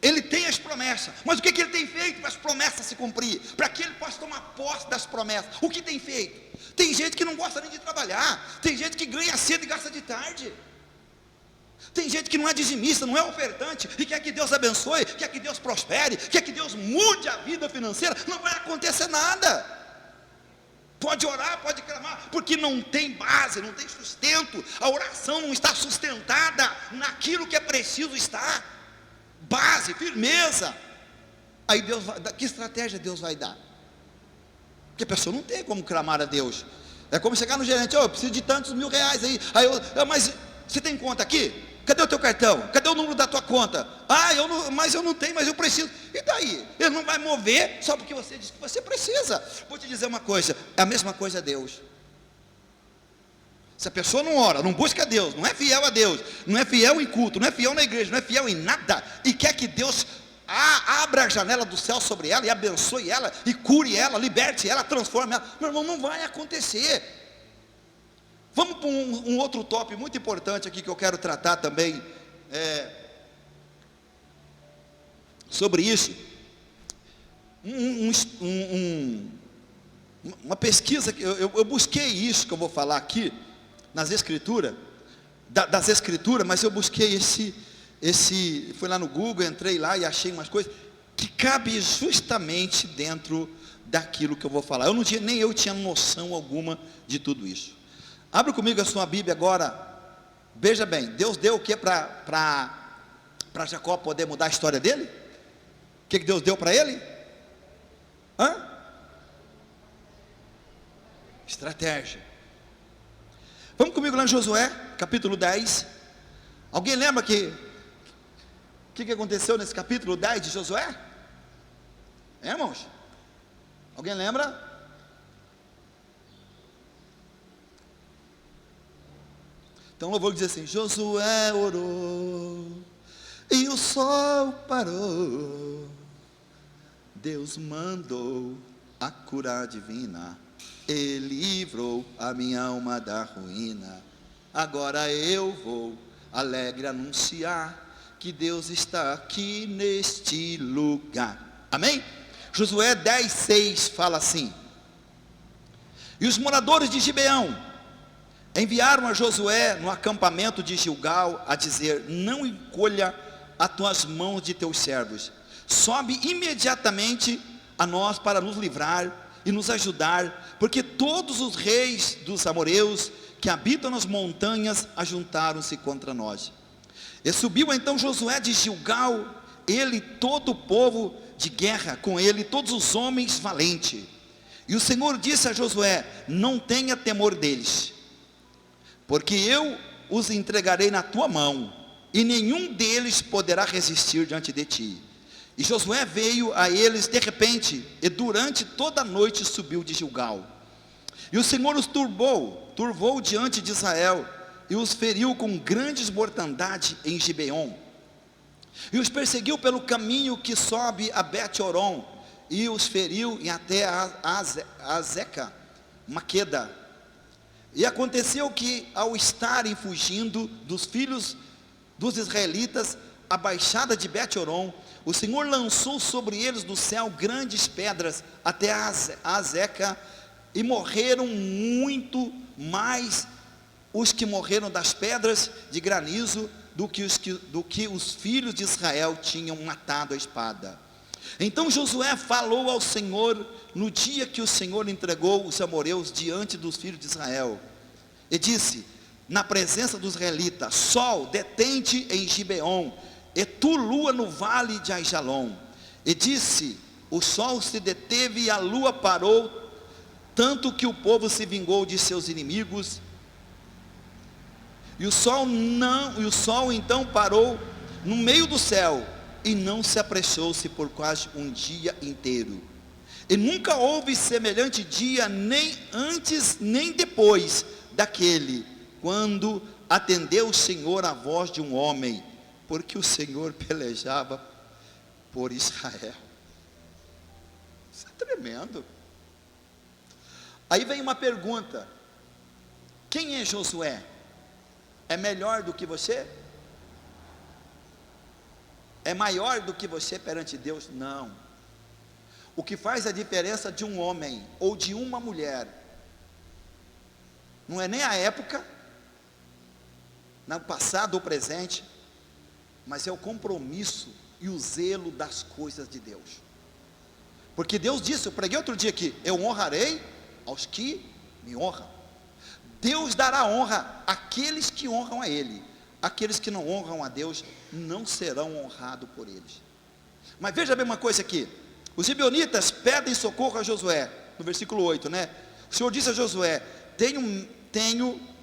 Ele tem as promessas, mas o que ele tem feito para as promessas se cumprir, para que ele possa tomar posse das promessas. O que tem feito? Tem gente que não gosta nem de trabalhar, tem gente que ganha cedo e gasta de tarde, tem gente que não é dizimista, não é ofertante, e quer que Deus abençoe, quer que Deus prospere, quer que Deus mude a vida financeira. Não vai acontecer nada. Pode orar, pode clamar, porque não tem base, não tem sustento. A oração não está sustentada naquilo que é preciso estar. Base, firmeza. Aí Deus vai dar, que estratégia Deus vai dar? Porque a pessoa não tem como clamar a Deus. É como chegar no gerente: eu preciso de tantos mil reais aí. Mas você tem conta aqui? Cadê o teu cartão? Cadê o número da tua conta? Mas eu não tenho, mas eu preciso. E daí? Ele não vai mover só porque você disse que você precisa. Vou te dizer uma coisa, é a mesma coisa a Deus. Se a pessoa não ora, não busca a Deus, não é fiel a Deus, não é fiel em culto, não é fiel na igreja, não é fiel em nada, e quer que Deus abra a janela do céu sobre ela, e abençoe ela, e cure ela, liberte ela, transforme ela, meu irmão, não vai acontecer. Vamos para um outro tópico muito importante aqui, que eu quero tratar também, sobre isso. Uma pesquisa, que eu busquei isso que eu vou falar aqui, nas escrituras, das escrituras, mas eu busquei fui lá no Google, entrei lá e achei umas coisas, que cabe justamente dentro daquilo que eu vou falar. Nem eu tinha noção alguma de tudo isso. Abre comigo a sua Bíblia agora. Veja bem, Deus deu o que para Jacó poder mudar a história dele? O que Deus deu para ele? Estratégia. Vamos comigo lá em Josué, capítulo 10. Alguém lembra o que aconteceu nesse capítulo 10 de Josué? Irmãos? Alguém lembra? Então eu vou dizer assim: Josué orou e o sol parou, Deus mandou a cura divina, Ele livrou a minha alma da ruína. Agora eu vou alegre anunciar que Deus está aqui neste lugar. Amém? Josué 10:6 fala assim: e os moradores de Gibeão enviaram a Josué no acampamento de Gilgal a dizer: não encolha as tuas mãos de teus servos, sobe imediatamente a nós para nos livrar e nos ajudar, porque todos os reis dos amorreus que habitam nas montanhas ajuntaram-se contra nós. E subiu então Josué de Gilgal, ele e todo o povo de guerra com ele, todos os homens valentes. E o Senhor disse a Josué: não tenha temor deles, porque eu os entregarei na tua mão, e nenhum deles poderá resistir diante de ti. E Josué veio a eles de repente, e durante toda a noite subiu de Gilgal. E o Senhor os turvou diante de Israel, e os feriu com grandes mortandade em Gibeon. E os perseguiu pelo caminho que sobe a Bet-Horon, e os feriu em até a Azeca, Maqueda. E aconteceu que, ao estarem fugindo dos filhos dos israelitas, a baixada de Bet-Horon, o Senhor lançou sobre eles do céu grandes pedras até a Azeca, e morreram muito mais os que morreram das pedras de granizo do que os filhos de Israel tinham matado a espada. Então Josué falou ao Senhor no dia que o Senhor entregou os amorreus diante dos filhos de Israel, e disse na presença dos israelitas: sol, detente em Gibeon, e tu, lua, no vale de Aijalon. E disse: o sol se deteve e a lua parou, tanto que o povo se vingou de seus inimigos. E o sol então parou no meio do céu, e não se apressou-se por quase um dia inteiro. E nunca houve semelhante dia, nem antes nem depois daquele, quando atendeu o Senhor à voz de um homem, porque o Senhor pelejava por Israel. Isso é tremendo. Aí vem uma pergunta: quem é Josué? É melhor do que você? É maior do que você perante Deus? Não. O que faz a diferença de um homem ou de uma mulher não é nem a época, no passado ou presente, mas é o compromisso e o zelo das coisas de Deus. Porque Deus disse, eu preguei outro dia aqui, eu honrarei aos que me honram. Deus dará honra àqueles que honram a Ele. Aqueles que não honram a Deus não serão honrados por eles. Mas veja bem uma coisa aqui. Os gibeonitas pedem socorro a Josué, no versículo 8, né? O Senhor disse a Josué,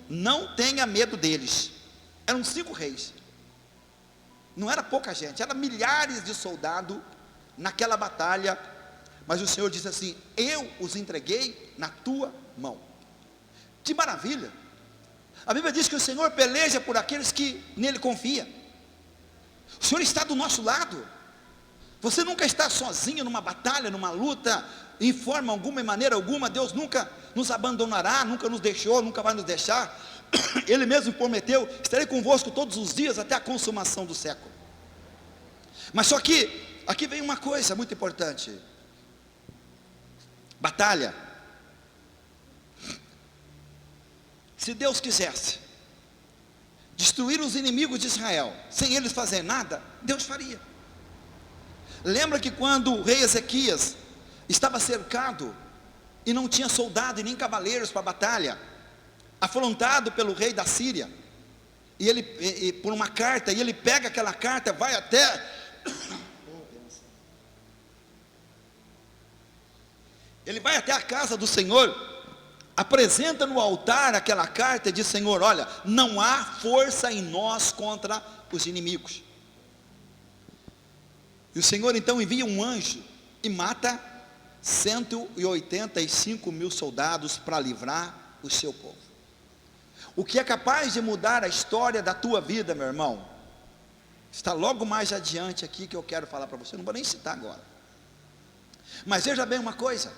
não tenha medo deles. Eram 5 reis. Não era pouca gente, eram milhares de soldados naquela batalha. Mas o Senhor disse assim, eu os entreguei na tua mão. Que maravilha! A Bíblia diz que o Senhor peleja por aqueles que nele confiam. O Senhor está do nosso lado. Você nunca está sozinho numa batalha, numa luta, em forma alguma, em maneira alguma. Deus nunca nos abandonará, nunca nos deixou, nunca vai nos deixar. Ele mesmo prometeu, estarei convosco todos os dias até a consumação do século. Mas só que, aqui vem uma coisa muito importante. Batalha. Se Deus quisesse destruir os inimigos de Israel, sem eles fazerem nada, Deus faria. Lembra que quando o rei Ezequias estava cercado, e não tinha soldado e nem cavaleiros para a batalha, afrontado pelo rei da Síria, e ele, por uma carta, e ele pega aquela carta, vai até, ele vai até a casa do Senhor, apresenta no altar aquela carta e diz, Senhor, olha, não há força em nós contra os inimigos. E o Senhor então envia um anjo e mata 185 mil soldados para livrar o seu povo. O que é capaz de mudar a história da tua vida, meu irmão, está logo mais adiante aqui que eu quero falar para você, não vou nem citar agora. Mas veja bem uma coisa,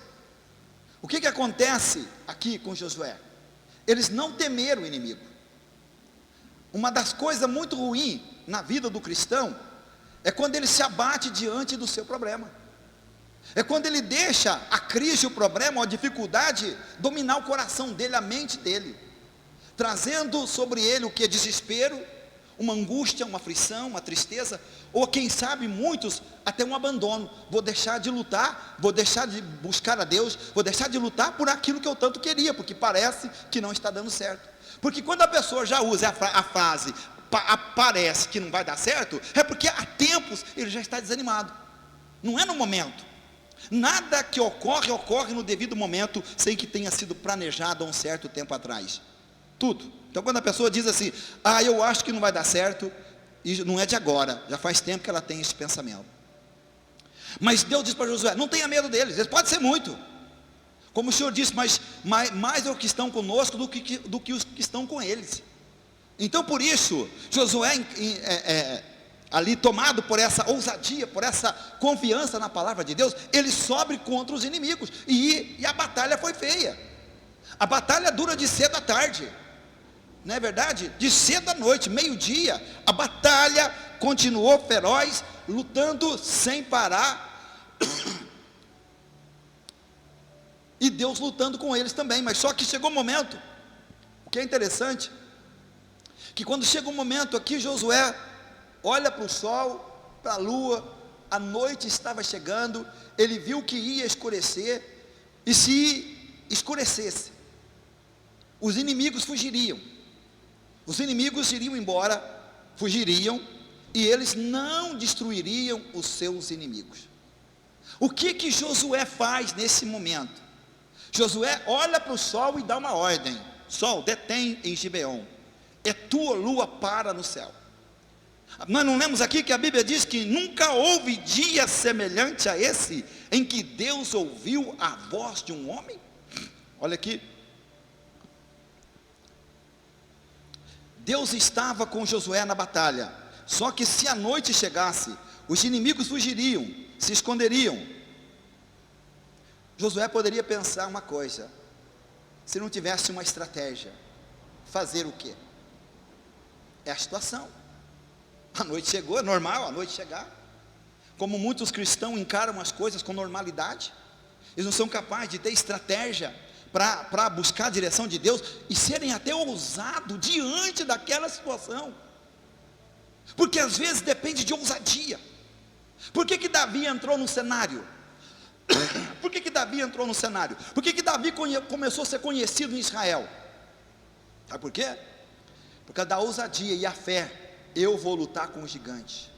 o que acontece aqui com Josué? Eles não temeram o inimigo. Uma das coisas muito ruins na vida do cristão, é quando ele se abate diante do seu problema. É quando ele deixa a crise, o problema, a dificuldade, dominar o coração dele, a mente dele, trazendo sobre ele o que é desespero, uma angústia, uma aflição, uma tristeza, ou quem sabe muitos, até um abandono. Vou deixar de lutar, vou deixar de buscar a Deus, vou deixar de lutar por aquilo que eu tanto queria, porque parece que não está dando certo. Porque quando a pessoa já usa a frase, parece que não vai dar certo, é porque há tempos ele já está desanimado, não é no momento. Nada que ocorre, ocorre no devido momento, sem que tenha sido planejado há um certo tempo atrás, tudo. Então quando a pessoa diz assim, eu acho que não vai dar certo, e não é de agora, já faz tempo que ela tem esse pensamento. Mas Deus diz para Josué, não tenha medo deles, eles podem ser muito, como o Senhor disse, mas mais é o que estão conosco do que os que estão com eles. Então por isso, Josué, ali tomado por essa ousadia, por essa confiança na palavra de Deus, ele sobe contra os inimigos, e a batalha foi feia. A batalha dura de cedo à tarde, não é verdade? De cedo à noite, meio-dia, a batalha continuou feroz, lutando sem parar, e Deus lutando com eles também. Mas só que chegou um momento, o que é interessante, que quando chega um momento aqui, Josué olha para o sol, para a lua, a noite estava chegando, ele viu que ia escurecer, e se escurecesse, os inimigos fugiriam, os inimigos iriam embora, fugiriam, e eles não destruiriam os seus inimigos. O que Josué faz nesse momento? Josué olha para o sol e dá uma ordem, sol, detém em Gibeon, e tua lua para no céu. Nós não lemos aqui que a Bíblia diz que nunca houve dia semelhante a esse, em que Deus ouviu a voz de um homem? Olha aqui, Deus estava com Josué na batalha, só que se a noite chegasse, os inimigos fugiriam, se esconderiam. Josué poderia pensar uma coisa, se não tivesse uma estratégia, fazer o quê? É a situação, a noite chegou, é normal a noite chegar, como muitos cristãos encaram as coisas com normalidade. Eles não são capazes de ter estratégia para buscar a direção de Deus e serem até ousados diante daquela situação, porque às vezes depende de ousadia. Por que Davi entrou no cenário? Por que Davi entrou no cenário? Por que Davi começou a ser conhecido em Israel? Sabe por quê? Por causa da ousadia e a fé. Eu vou lutar com o gigante.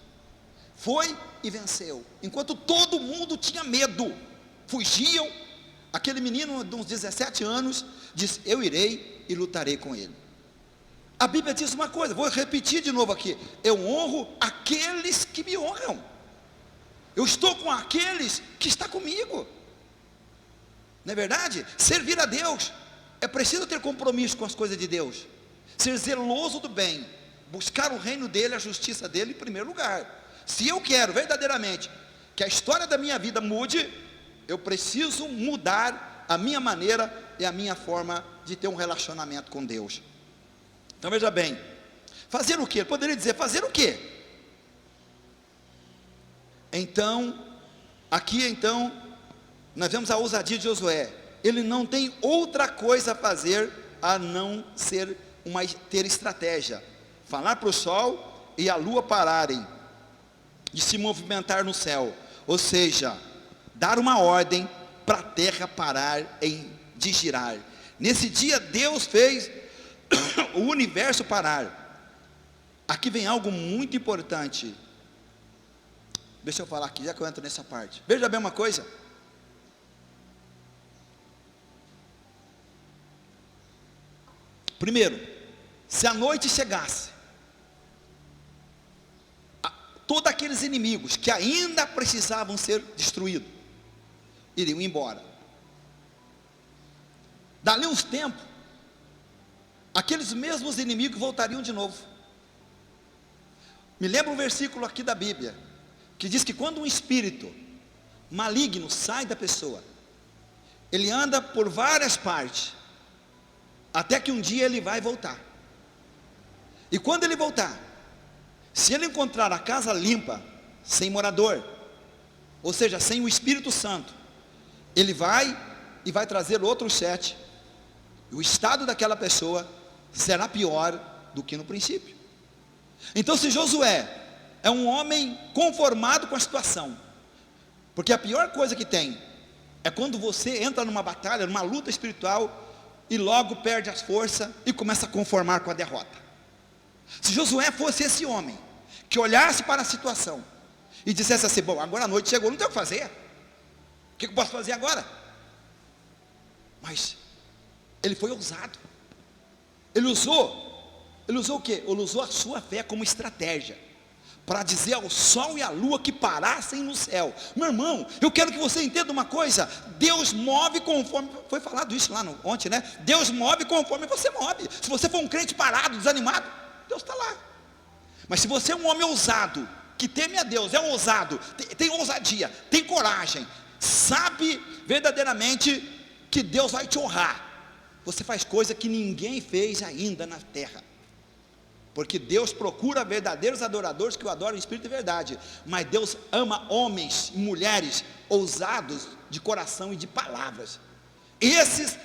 Foi e venceu, enquanto todo mundo tinha medo, fugiam. Aquele menino de uns 17 anos disse: eu irei e lutarei com ele. A Bíblia diz uma coisa, vou repetir de novo aqui: eu honro aqueles que me honram. Eu estou com aqueles que estão comigo. Não é verdade? Servir a Deus é preciso ter compromisso com as coisas de Deus, ser zeloso do bem, buscar o reino dele, a justiça dele em primeiro lugar. Se eu quero verdadeiramente que a história da minha vida mude, eu preciso mudar a minha maneira e a minha forma de ter um relacionamento com Deus. Então veja bem, fazer o quê? Eu poderia dizer, fazer o quê? Então, aqui nós vemos a ousadia de Josué. Ele não tem outra coisa a fazer a não ser ter estratégia, falar para o sol e a lua pararem de se movimentar no céu, ou seja, dar uma ordem para a terra parar de girar. Nesse dia Deus fez o universo parar. Aqui vem algo muito importante. Deixa eu falar aqui, já que eu entro nessa parte. Veja bem uma coisa. Primeiro, se a noite chegasse, todos aqueles inimigos que ainda precisavam ser destruídos, iriam embora. Dali uns tempos, aqueles mesmos inimigos voltariam de novo. Me lembra um versículo aqui da Bíblia, que diz que quando um espírito maligno sai da pessoa, ele anda por várias partes, até que um dia ele vai voltar. E quando ele voltar, se ele encontrar a casa limpa, sem morador, ou seja, sem o Espírito Santo, ele vai e vai trazer outros 7, e o estado daquela pessoa será pior do que no princípio. Então, se Josué é um homem conformado com a situação, porque a pior coisa que tem é quando você entra numa batalha, numa luta espiritual, e logo perde as forças e começa a conformar com a derrota. Se Josué fosse esse homem que olhasse para a situação e dissesse assim: bom, agora a noite chegou, não tem o que fazer, o que eu posso fazer agora? Mas ele foi ousado. Ele usou o quê? Ele usou a sua fé como estratégia para dizer ao sol e à lua que parassem no céu. Meu irmão, eu quero que você entenda uma coisa: Deus move conforme, foi falado isso lá ontem, né? Deus move conforme você move. Se você for um crente parado, desanimado, Deus está lá. Mas se você é um homem ousado, que teme a Deus, é ousado, tem ousadia, tem coragem, sabe verdadeiramente que Deus vai te honrar, você faz coisa que ninguém fez ainda na terra, porque Deus procura verdadeiros adoradores que o adoram em espírito e verdade, mas Deus ama homens e mulheres ousados de coração e de palavras. Esses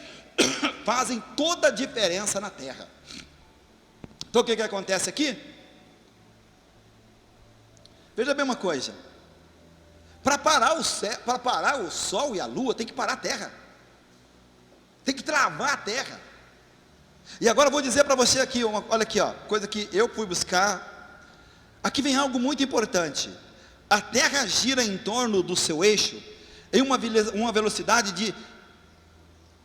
fazem toda a diferença na terra. Então o que acontece aqui? Veja bem uma coisa: para parar o sol e a lua, tem que parar a terra, tem que travar a terra. E agora eu vou dizer para você aqui, olha aqui, coisa que eu fui buscar. Aqui vem algo muito importante. A terra gira em torno do seu eixo em uma velocidade de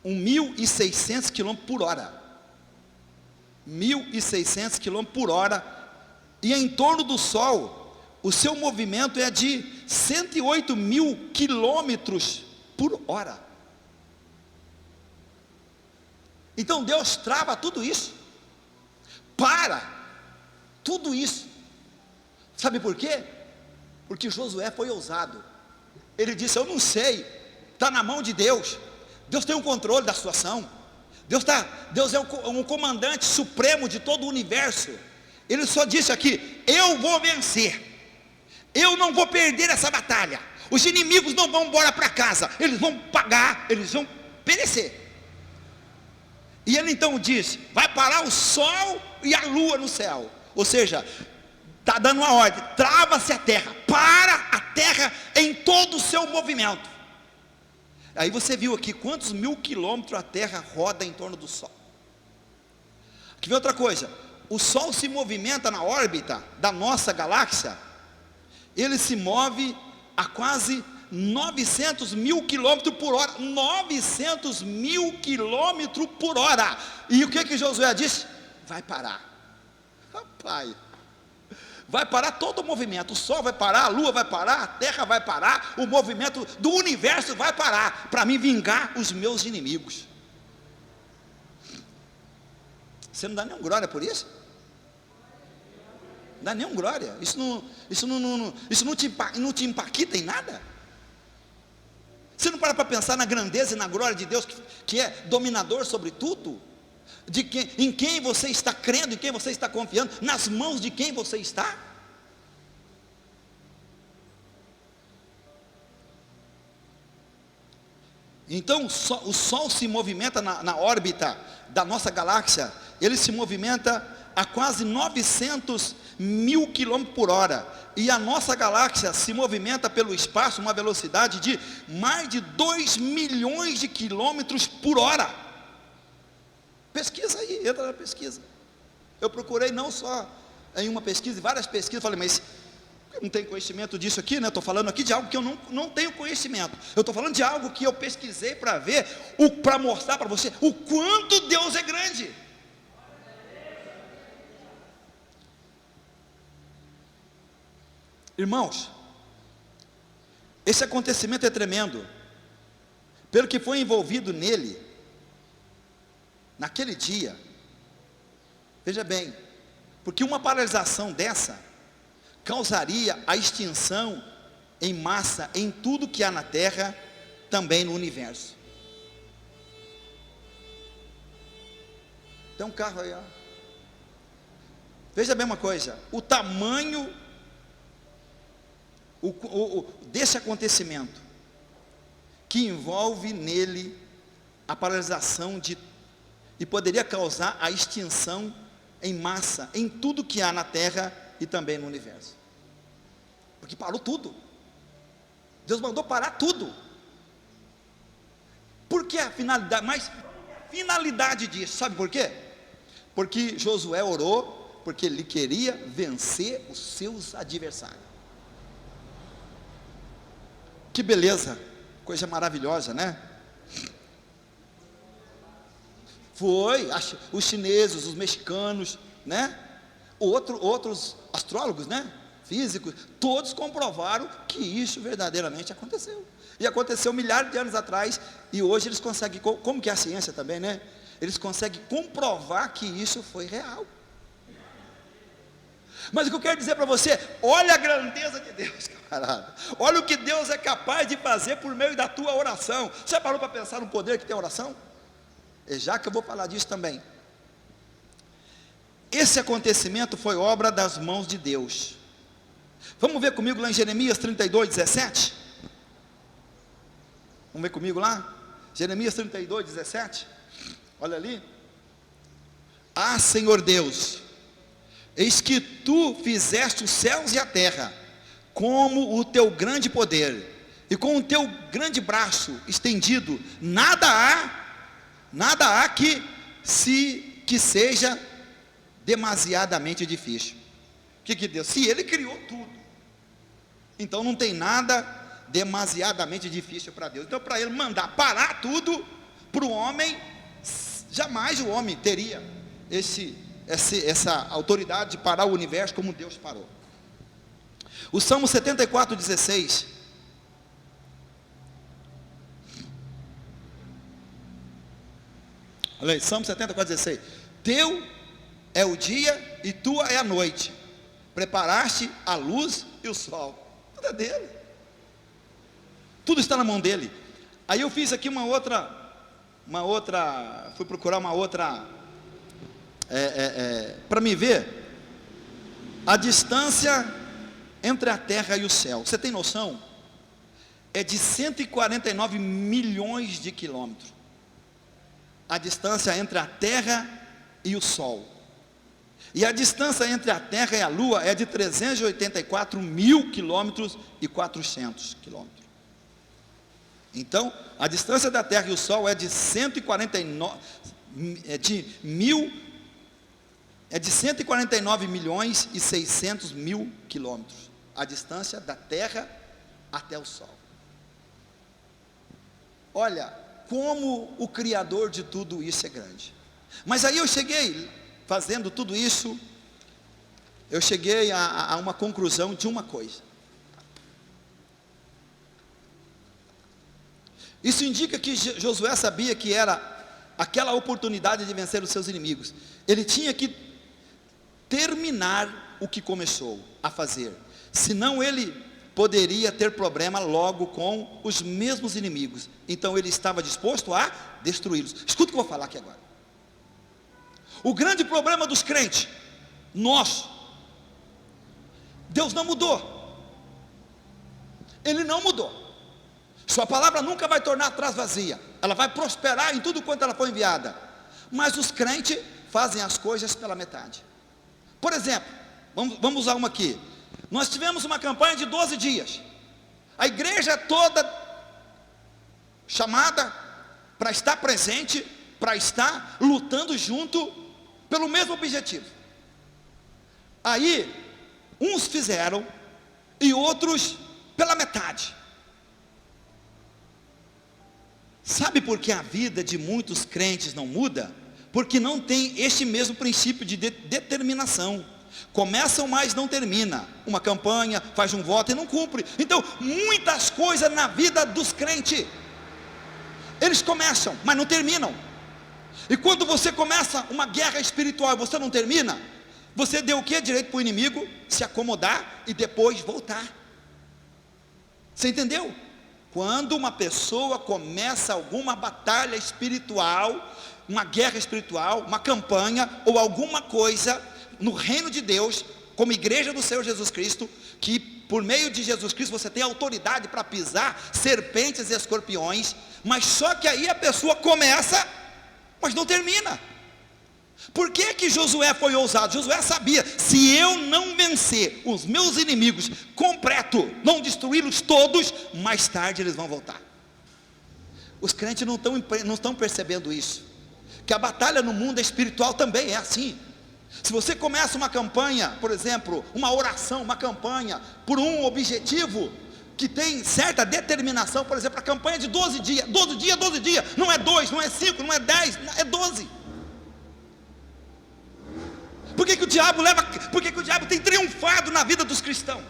1.600 km por hora. 1.600 km por hora. E em torno do sol, o seu movimento é de 108.000 quilômetros por hora. Então Deus trava tudo isso, para tudo isso. Sabe por quê? Porque Josué foi ousado. Ele disse: eu não sei, está na mão de Deus. Deus tem o controle da situação. Deus é um comandante supremo de todo o universo. Ele só disse aqui: eu vou vencer, eu não vou perder essa batalha, os inimigos não vão embora para casa, eles vão pagar, eles vão perecer. E ele então diz, vai parar o sol e a lua no céu, ou seja, está dando uma ordem, trava-se a terra, para a terra em todo o seu movimento. Aí você viu aqui quantos 1000 quilômetros a terra roda em torno do sol. Aqui vem outra coisa, o sol se movimenta na órbita da nossa galáxia, ele se move a quase 900 mil quilômetros por hora, 900 mil quilômetros por hora, e o que Josué disse? Vai parar, rapaz, vai parar todo o movimento, o sol vai parar, a lua vai parar, a terra vai parar, o movimento do universo vai parar, para mim vingar os meus inimigos. Você não dá nenhum glória por isso? Não dá nenhum glória, isso não te impacta em nada? Você não para pensar na grandeza e na glória de Deus, que é dominador sobre tudo? Em quem você está crendo, em quem você está confiando, nas mãos de quem você está? Então o Sol se movimenta na órbita da nossa galáxia, ele se movimenta a quase 900 mil quilômetros por hora, e a nossa galáxia se movimenta pelo espaço, uma velocidade de mais de 2 milhões de quilômetros por hora. Pesquisa aí, entra na pesquisa. Eu procurei não só em uma pesquisa, em várias pesquisas, falei, mas eu não tenho conhecimento disso aqui, né? Estou falando aqui de algo que eu não tenho conhecimento, eu estou falando de algo que eu pesquisei para ver, para mostrar para você o quanto Deus é grande. Irmãos, esse acontecimento é tremendo, pelo que foi envolvido nele, naquele dia. Veja bem, porque uma paralisação dessa causaria a extinção em massa em tudo que há na terra, também no universo. Tem um carro aí, ó. Veja bem uma coisa, o tamanho desse acontecimento, que envolve nele a paralisação e poderia causar a extinção em massa, em tudo que há na terra e também no universo, porque parou tudo, Deus mandou parar tudo. Por que a finalidade? Mas a finalidade disso, sabe por quê? Porque Josué orou, porque ele queria vencer os seus adversários. Que beleza, coisa maravilhosa, né? Foi, os chineses, os mexicanos, né? Outros astrólogos, né? Físicos, todos comprovaram que isso verdadeiramente aconteceu. E aconteceu milhares de anos atrás, e hoje eles conseguem, como que é a ciência também, né? Eles conseguem comprovar que isso foi real. Mas o que eu quero dizer para você, olha a grandeza de Deus, camarada, olha o que Deus é capaz de fazer por meio da tua oração. Você parou para pensar no poder que tem a oração? É já que eu vou falar disso também. Esse acontecimento foi obra das mãos de Deus. Vamos ver comigo lá em Jeremias 32, 17? Vamos ver comigo lá? Jeremias 32, 17? Olha ali. Ah, Senhor Deus, eis que tu fizeste os céus e a terra, como o teu grande poder, e com o teu grande braço estendido, nada há que seja demasiadamente difícil. O que Deus? Se Ele criou tudo, então não tem nada demasiadamente difícil para Deus. Então, para Ele mandar parar tudo, para o homem, jamais o homem teria essa autoridade de parar o universo como Deus parou. O Salmo 74, 16. Olha aí, Salmo 74, 16. Teu é o dia e tua é a noite, preparaste a luz e o sol. Tudo é dele, tudo está na mão dele. Aí eu fiz aqui uma outra, fui procurar uma outra, para me ver a distância entre a terra e o céu. Você tem noção? É de 149 milhões de quilômetros. A distância entre a terra e o sol. E a distância entre a terra e a lua é de 384 mil quilômetros e 400 quilômetros. Então, a distância da terra e o sol é de 149 milhões e 600 mil quilômetros. A distância da terra até o sol. Olha, como o Criador de tudo isso é grande. Mas aí eu cheguei, fazendo tudo isso, eu cheguei a uma conclusão de uma coisa. Isso indica que Josué sabia que era aquela oportunidade de vencer os seus inimigos. Ele tinha que terminar o que começou a fazer, senão ele poderia ter problema logo com os mesmos inimigos. Então ele estava disposto a destruí-los. Escuta o que eu vou falar aqui agora. O grande problema dos crentes, Deus não mudou. Ele não mudou. Sua palavra nunca vai tornar atrás vazia. Ela vai prosperar em tudo quanto ela foi enviada. Mas os crentes fazem as coisas pela metade. Por exemplo, vamos usar uma aqui. Nós tivemos uma campanha de 12 dias. A igreja toda chamada para estar presente, para estar lutando junto pelo mesmo objetivo. Aí, uns fizeram e outros pela metade. Sabe por que a vida de muitos crentes não muda? Porque não tem este mesmo princípio de determinação. Começam, mas não termina. Uma campanha, faz um voto e não cumpre. Então, muitas coisas na vida dos crentes, eles começam, mas não terminam. E quando você começa uma guerra espiritual e você não termina, você deu o que? Direito para o inimigo se acomodar e depois voltar. Você entendeu? Quando uma pessoa começa alguma batalha espiritual, uma guerra espiritual, uma campanha ou alguma coisa no reino de Deus, como igreja do Senhor Jesus Cristo, que por meio de Jesus Cristo você tem autoridade para pisar serpentes e escorpiões, mas só que aí a pessoa começa, mas não termina. Por que Josué foi ousado? Josué sabia, se eu não vencer os meus inimigos completo, não destruí-los todos, mais tarde eles vão voltar. Os crentes não estão percebendo isso, que a batalha no mundo espiritual também é assim. Se você começa uma campanha, por exemplo, uma oração, uma campanha, por um objetivo, que tem certa determinação, por exemplo, a campanha de 12 dias, 12 dias, não é 2, não é 5, não é 10, é 12. Por que o diabo tem triunfado na vida dos cristãos?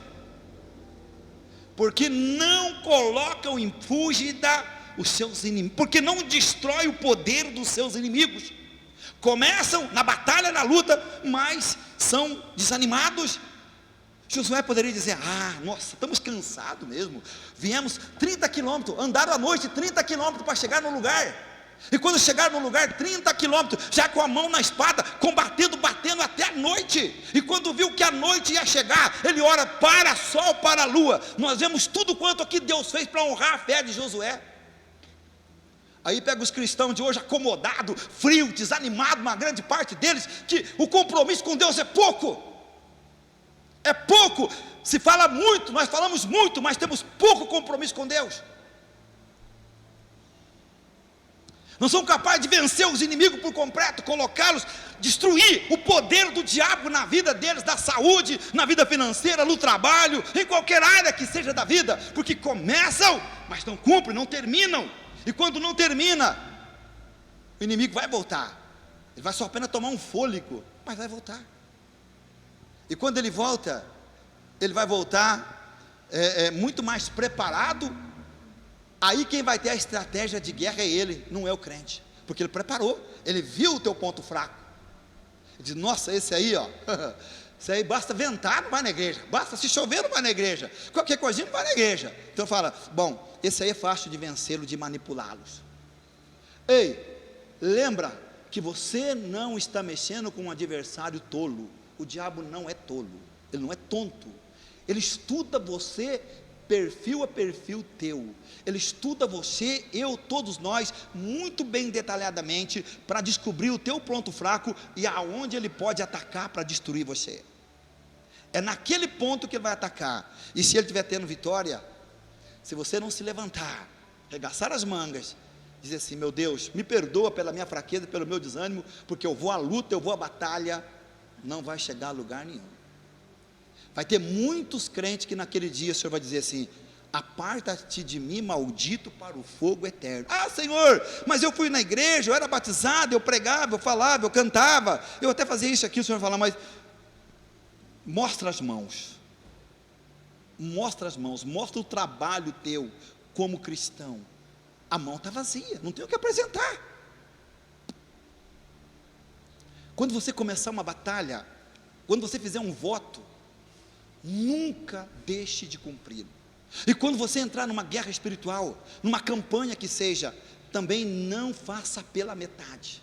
Porque não colocam em fúgida os seus inimigos, porque não destrói o poder dos seus inimigos. Começam na batalha, na luta, mas são desanimados. Josué poderia dizer, nossa, estamos cansados mesmo, viemos 30 quilômetros, andaram à noite 30 quilômetros para chegar no lugar, e quando chegaram no lugar, 30 quilômetros, já com a mão na espada, batendo até a noite, e quando viu que a noite ia chegar, ele ora para sol, para a lua. Nós vemos tudo quanto aqui Deus fez para honrar a fé de Josué. Aí pega os cristãos de hoje acomodados, frio, desanimado, uma grande parte deles, que o compromisso com Deus é pouco, se fala muito, nós falamos muito, mas temos pouco compromisso com Deus. Não são capazes de vencer os inimigos por completo, colocá-los, destruir o poder do diabo na vida deles, da saúde, na vida financeira, no trabalho, em qualquer área que seja da vida, porque começam, mas não cumprem, não terminam. E quando não termina, o inimigo vai voltar. Ele vai só apenas tomar um fôlego, mas vai voltar. E quando ele volta, ele vai voltar muito mais preparado. Aí quem vai ter a estratégia de guerra é ele, não é o crente. Porque ele preparou, ele viu o teu ponto fraco. Ele diz, nossa, esse aí, esse aí basta ventar, não vai na igreja. Basta se chover, não vai na igreja. Qualquer coisinha, não vai na igreja. Então fala, bom, esse aí é fácil de vencê-lo, de manipulá-los. Ei, lembra que você não está mexendo com um adversário tolo. O diabo não é tolo, ele não é tonto. Ele estuda você, perfil a perfil teu. Ele estuda você, eu, todos nós, muito bem detalhadamente, para descobrir o teu ponto fraco e aonde ele pode atacar para destruir você. É naquele ponto que ele vai atacar. E se ele estiver tendo vitória, se você não se levantar, arregaçar as mangas, dizer assim: meu Deus, me perdoa pela minha fraqueza, pelo meu desânimo, porque eu vou à luta, eu vou à batalha, não vai chegar a lugar nenhum. Vai ter muitos crentes que naquele dia o Senhor vai dizer assim: aparta-te de mim, maldito, para o fogo eterno. Ah, Senhor, mas eu fui na igreja, eu era batizado, eu pregava, eu falava, eu cantava, eu até fazia isso aqui. O Senhor vai falar: mas mostra as mãos, mostra o trabalho teu como cristão. A mão está vazia, não tem o que apresentar. Quando você começar uma batalha, quando você fizer um voto, nunca deixe de cumpri-lo. E quando você entrar numa guerra espiritual, numa campanha que seja, também não faça pela metade.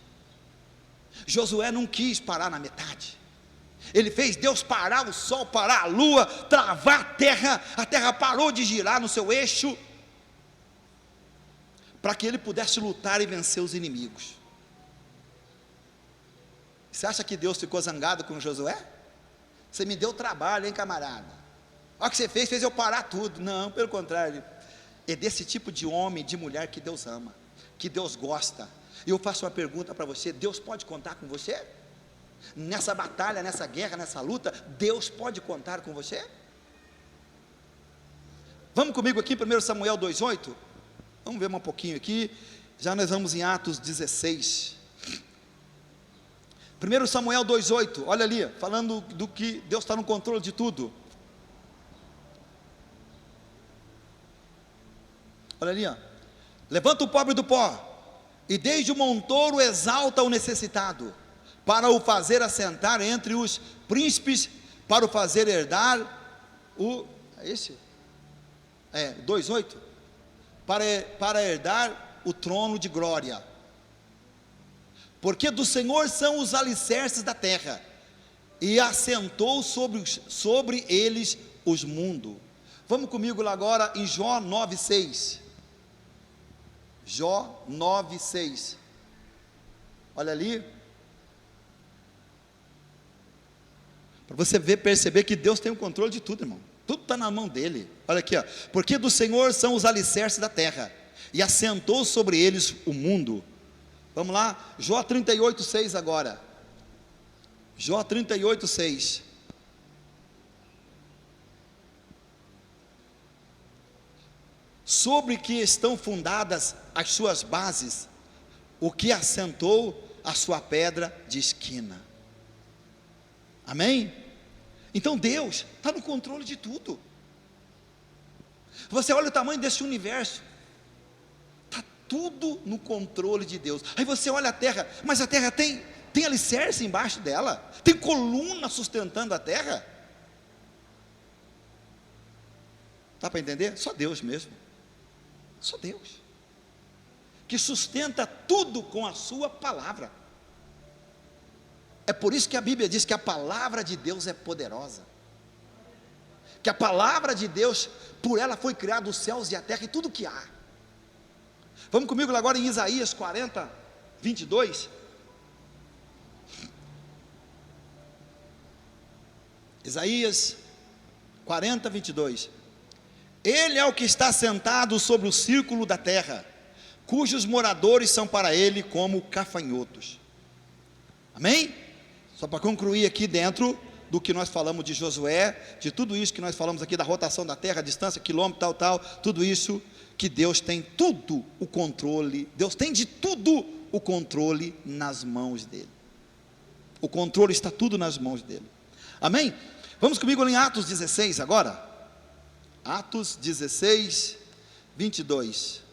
Josué não quis parar na metade. Ele fez Deus parar o sol, parar a lua, travar a terra parou de girar no seu eixo, para que ele pudesse lutar e vencer os inimigos. Você acha que Deus ficou zangado com Josué? Você me deu trabalho, hein, camarada? Olha o que você fez eu parar tudo. Não, pelo contrário, é desse tipo de homem, de mulher que Deus ama, que Deus gosta. E eu faço uma pergunta para você: Deus pode contar com você? Nessa batalha, nessa guerra, nessa luta, Deus pode contar com você? Vamos comigo aqui, 1 Samuel 2,8, vamos ver um pouquinho aqui, já nós vamos em Atos 16, 1 Samuel 2,8, olha ali, falando do que Deus está no controle de tudo. Olha ali, ó. Levanta o pobre do pó, e desde o montouro exalta o necessitado, para o fazer assentar entre os príncipes, para o fazer herdar o, é esse? 2,8, para herdar o trono de glória, porque do Senhor são os alicerces da terra, e assentou sobre eles os mundos. Vamos comigo lá agora em Jó 9,6, Jó 9,6, olha ali, para você perceber que Deus tem o controle de tudo, irmão. Tudo está na mão dele. Olha aqui, ó. Porque do Senhor são os alicerces da terra, e assentou sobre eles o mundo. Vamos lá, Jó 38,6 agora. Jó 38,6. Sobre que estão fundadas as suas bases, o que assentou a sua pedra de esquina. Amém? Então Deus está no controle de tudo. Você olha o tamanho desse universo, está tudo no controle de Deus. Aí você olha a terra, mas a terra tem alicerce embaixo dela, tem coluna sustentando a terra. Dá para entender? Só Deus mesmo, só Deus, que sustenta tudo com a sua palavra. É por isso que a Bíblia diz que a palavra de Deus é poderosa, que a palavra de Deus, por ela foi criado os céus e a terra e tudo que há. Vamos comigo agora em Isaías 40, 22. Isaías 40, 22. Ele é o que está sentado sobre o círculo da terra, cujos moradores são para ele como gafanhotos. Amém? Só para concluir aqui dentro do que nós falamos de Josué, de tudo isso que nós falamos aqui da rotação da terra, distância, quilômetro, tal, tudo isso, que Deus tem tudo o controle, Deus tem de tudo o controle nas mãos dele. O controle está tudo nas mãos dele. Amém? Vamos comigo em Atos 16 agora. Atos 16, 22.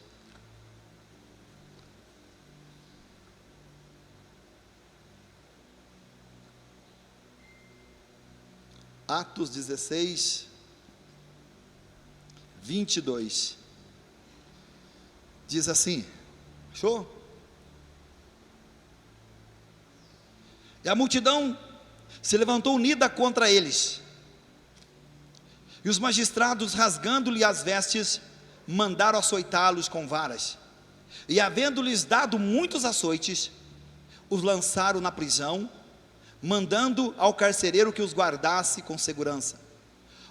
Atos 16, 22, diz assim, show? E a multidão se levantou unida contra eles, E os magistrados, rasgando-lhe as vestes, mandaram açoitá-los com varas. E havendo-lhes dado muitos açoites, os lançaram na prisão, mandando ao carcereiro que os guardasse com segurança.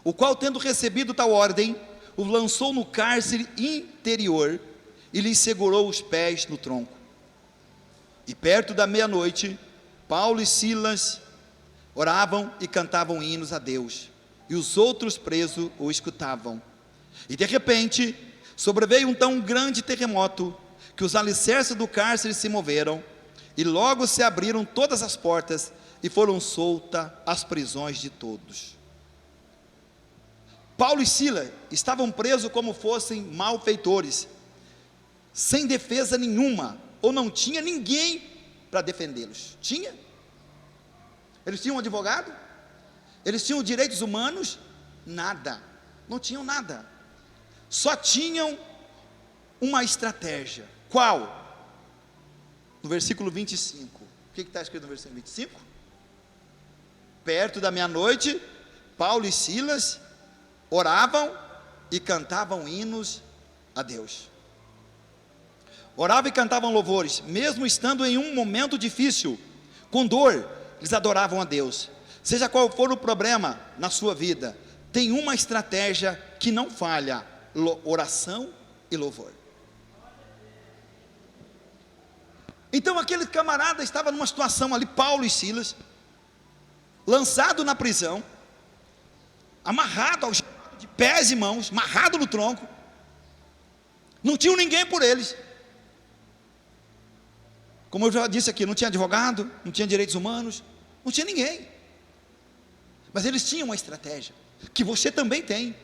O qual, tendo recebido tal ordem, os lançou no cárcere interior e lhes segurou os pés no tronco. E perto da meia-noite, Paulo e Silas oravam e cantavam hinos a Deus, e os outros presos o escutavam. E de repente, sobreveio então um grande terremoto, que os alicerces do cárcere se moveram, e logo se abriram todas as portas, e foram soltas as prisões de todos. Paulo e Silas estavam presos como fossem malfeitores, sem defesa nenhuma, ou não tinha ninguém para defendê-los. Tinha? Eles tinham um advogado? Eles tinham direitos humanos? Nada, não tinham nada, só tinham uma estratégia. Qual? No versículo 25, o que está escrito no versículo 25? Perto da meia-noite, Paulo e Silas oravam e cantavam hinos a Deus. Oravam e cantavam louvores, mesmo estando em um momento difícil, com dor, eles adoravam a Deus. Seja qual for o problema na sua vida, tem uma estratégia que não falha: oração e louvor. Então aquele camarada estava numa situação ali, Paulo e Silas, lançado na prisão, amarrado ao de pés e mãos, amarrado no tronco, não tinha ninguém por eles. Como eu já disse aqui, não tinha advogado, não tinha direitos humanos, não tinha ninguém. Mas eles tinham uma estratégia, que você também tem.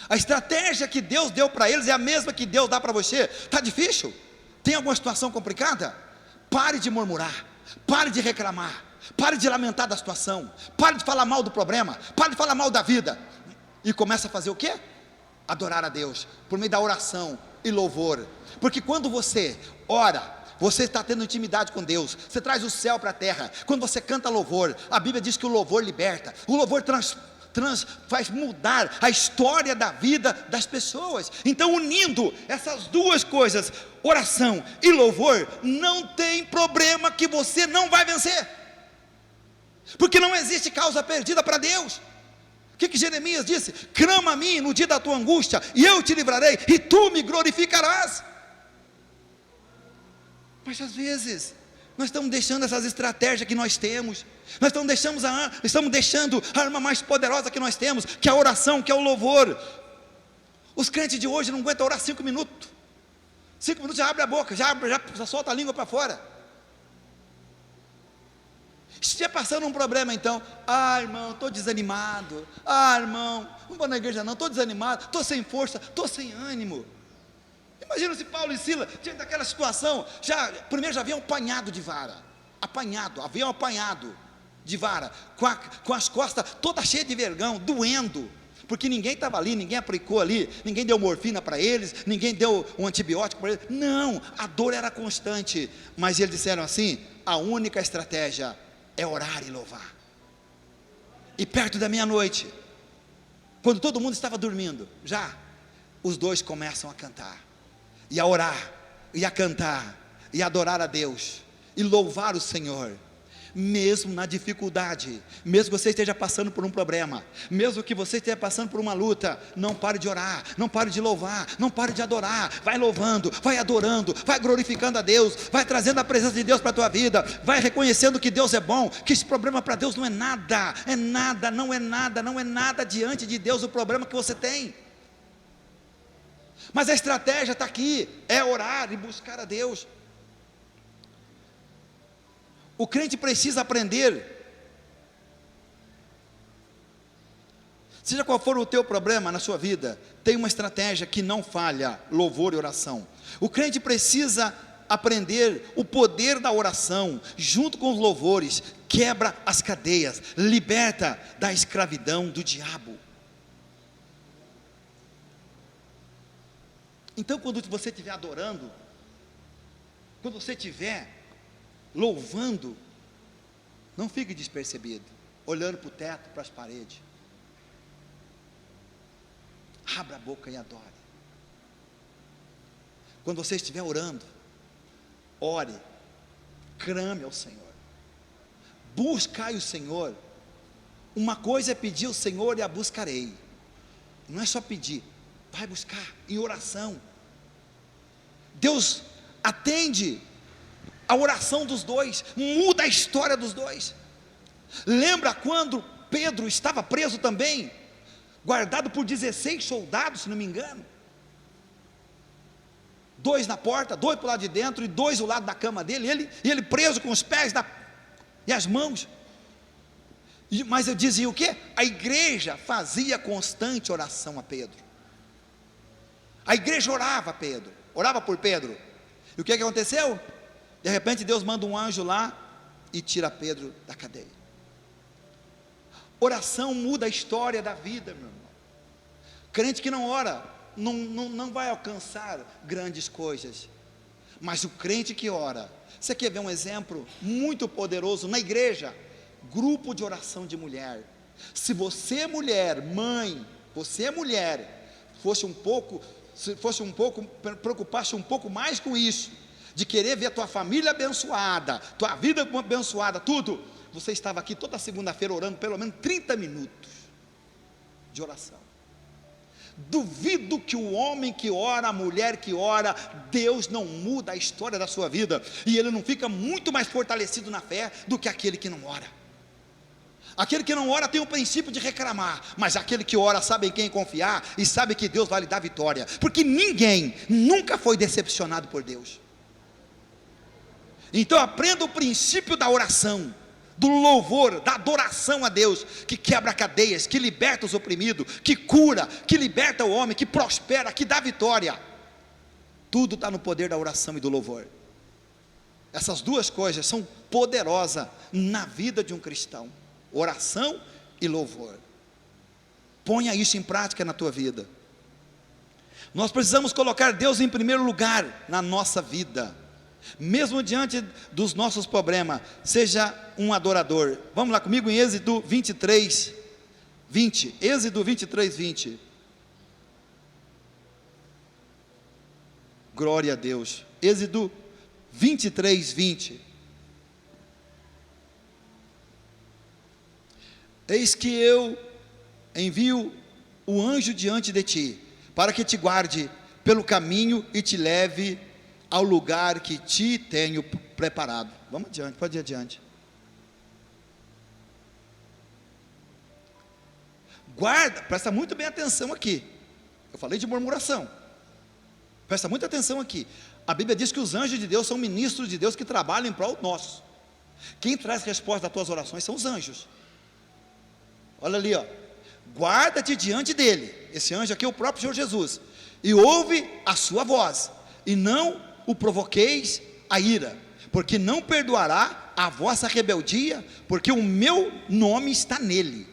A estratégia que Deus deu para eles é a mesma que Deus dá para você. Está difícil? Tem alguma situação complicada? Pare de murmurar, pare de reclamar, pare de lamentar da situação, pare de falar mal do problema, pare de falar mal da vida, e começa a fazer o quê? Adorar a Deus, por meio da oração e louvor. Porque quando você ora, você está tendo intimidade com Deus, você traz o céu para a terra. Quando você canta louvor, a Bíblia diz que o louvor liberta, o louvor faz mudar a história da vida das pessoas. Então, unindo essas duas coisas, oração e louvor, não tem problema que você não vai vencer, porque não existe causa perdida para Deus. O que Jeremias disse? Clama a mim no dia da tua angústia, e eu te livrarei, e tu me glorificarás. Mas às vezes nós estamos deixando essas estratégias que nós temos, nós estamos deixando a arma mais poderosa que nós temos, que é a oração, que é o louvor. Os crentes de hoje não aguentam orar 5 minutos, 5 minutos já abre a boca, já solta a língua para fora. Se estiver passando um problema, então, irmão, estou desanimado, irmão, não vou na igreja não, estou desanimado, estou sem força, estou sem ânimo. Imagina se Paulo e Silas, diante daquela situação, primeiro já haviam apanhado de vara, haviam apanhado de vara, com as costas todas cheias de vergão, doendo, porque ninguém estava ali, ninguém aplicou ali, ninguém deu morfina para eles, ninguém deu um antibiótico para eles, não, a dor era constante, mas eles disseram assim: a única estratégia é orar e louvar. E perto da meia-noite, quando todo mundo estava dormindo, os dois começam a cantar, e a orar, e a cantar, e a adorar a Deus, e louvar o Senhor, mesmo na dificuldade, mesmo que você esteja passando por um problema, mesmo que você esteja passando por uma luta, não pare de orar, não pare de louvar, não pare de adorar, vai louvando, vai adorando, vai glorificando a Deus, vai trazendo a presença de Deus para a tua vida, vai reconhecendo que Deus é bom, que esse problema para Deus não é nada, não é nada diante de Deus o problema que você tem. Mas a estratégia está aqui, é orar e buscar a Deus. O crente precisa aprender, seja qual for o teu problema na sua vida, tem uma estratégia que não falha: louvor e oração. O crente precisa aprender o poder da oração, junto com os louvores, quebra as cadeias, liberta da escravidão do diabo. Então, quando você estiver adorando, quando você estiver louvando, não fique despercebido, olhando para o teto, para as paredes. abra a boca e adore. Quando você estiver orando, ore, clame ao Senhor, buscai o Senhor. Uma coisa é pedir ao Senhor e a buscarei, não é só pedir, vai buscar em oração. Deus atende a oração dos dois, muda a história dos dois. Lembra quando Pedro estava preso também, guardado por 16 soldados, se não me engano, 2 na porta, 2 para o lado de dentro e 2 ao lado da cama dele, e ele preso com os pés e as mãos. Mas eu dizia o quê? A igreja fazia constante oração a Pedro. A igreja orava por Pedro. E o que aconteceu? De repente Deus manda um anjo lá e tira Pedro da cadeia. Oração muda a história da vida, meu irmão. Crente que não ora não vai alcançar grandes coisas, mas o crente que ora, você quer ver um exemplo muito poderoso na igreja? Grupo de oração de mulher. Se você mulher, mãe, você mulher, preocupasse um pouco mais com isso, de querer ver a tua família abençoada, tua vida abençoada, tudo, você estava aqui toda segunda-feira orando pelo menos 30 minutos de oração. Duvido que o homem que ora, a mulher que ora, Deus não muda a história da sua vida, e ele não fica muito mais fortalecido na fé do que aquele que não ora. Aquele que não ora tem o princípio de reclamar, mas aquele que ora sabe em quem confiar, e sabe que Deus vai lhe dar vitória, porque ninguém nunca foi decepcionado por Deus. Então aprenda o princípio da oração, do louvor, da adoração a Deus, que quebra cadeias, que liberta os oprimidos, que cura, que liberta o homem, que prospera, que dá vitória. Tudo está no poder da oração e do louvor. Essas duas coisas são poderosas na vida de um cristão: oração e louvor. Ponha isso em prática na tua vida. Nós precisamos colocar Deus em primeiro lugar na nossa vida, mesmo diante dos nossos problemas. Seja um adorador. Vamos lá comigo em Êxodo 23, 20. Êxodo 23, 20. Glória a Deus. Êxodo 23, 20. Eis que eu envio o anjo diante de ti, para que te guarde pelo caminho e te leve ao lugar que te tenho preparado. Vamos adiante, pode ir adiante. Guarda, presta muito bem atenção aqui. Eu falei de murmuração. Presta muita atenção aqui. A Bíblia diz que os anjos de Deus são ministros de Deus que trabalham em prol nosso. Quem traz resposta às tuas orações são os anjos. Olha ali, ó. Guarda-te diante dele. Esse anjo aqui é o próprio Senhor Jesus. E ouve a sua voz, e não o provoqueis a ira, porque não perdoará a vossa rebeldia, porque o meu nome está nele.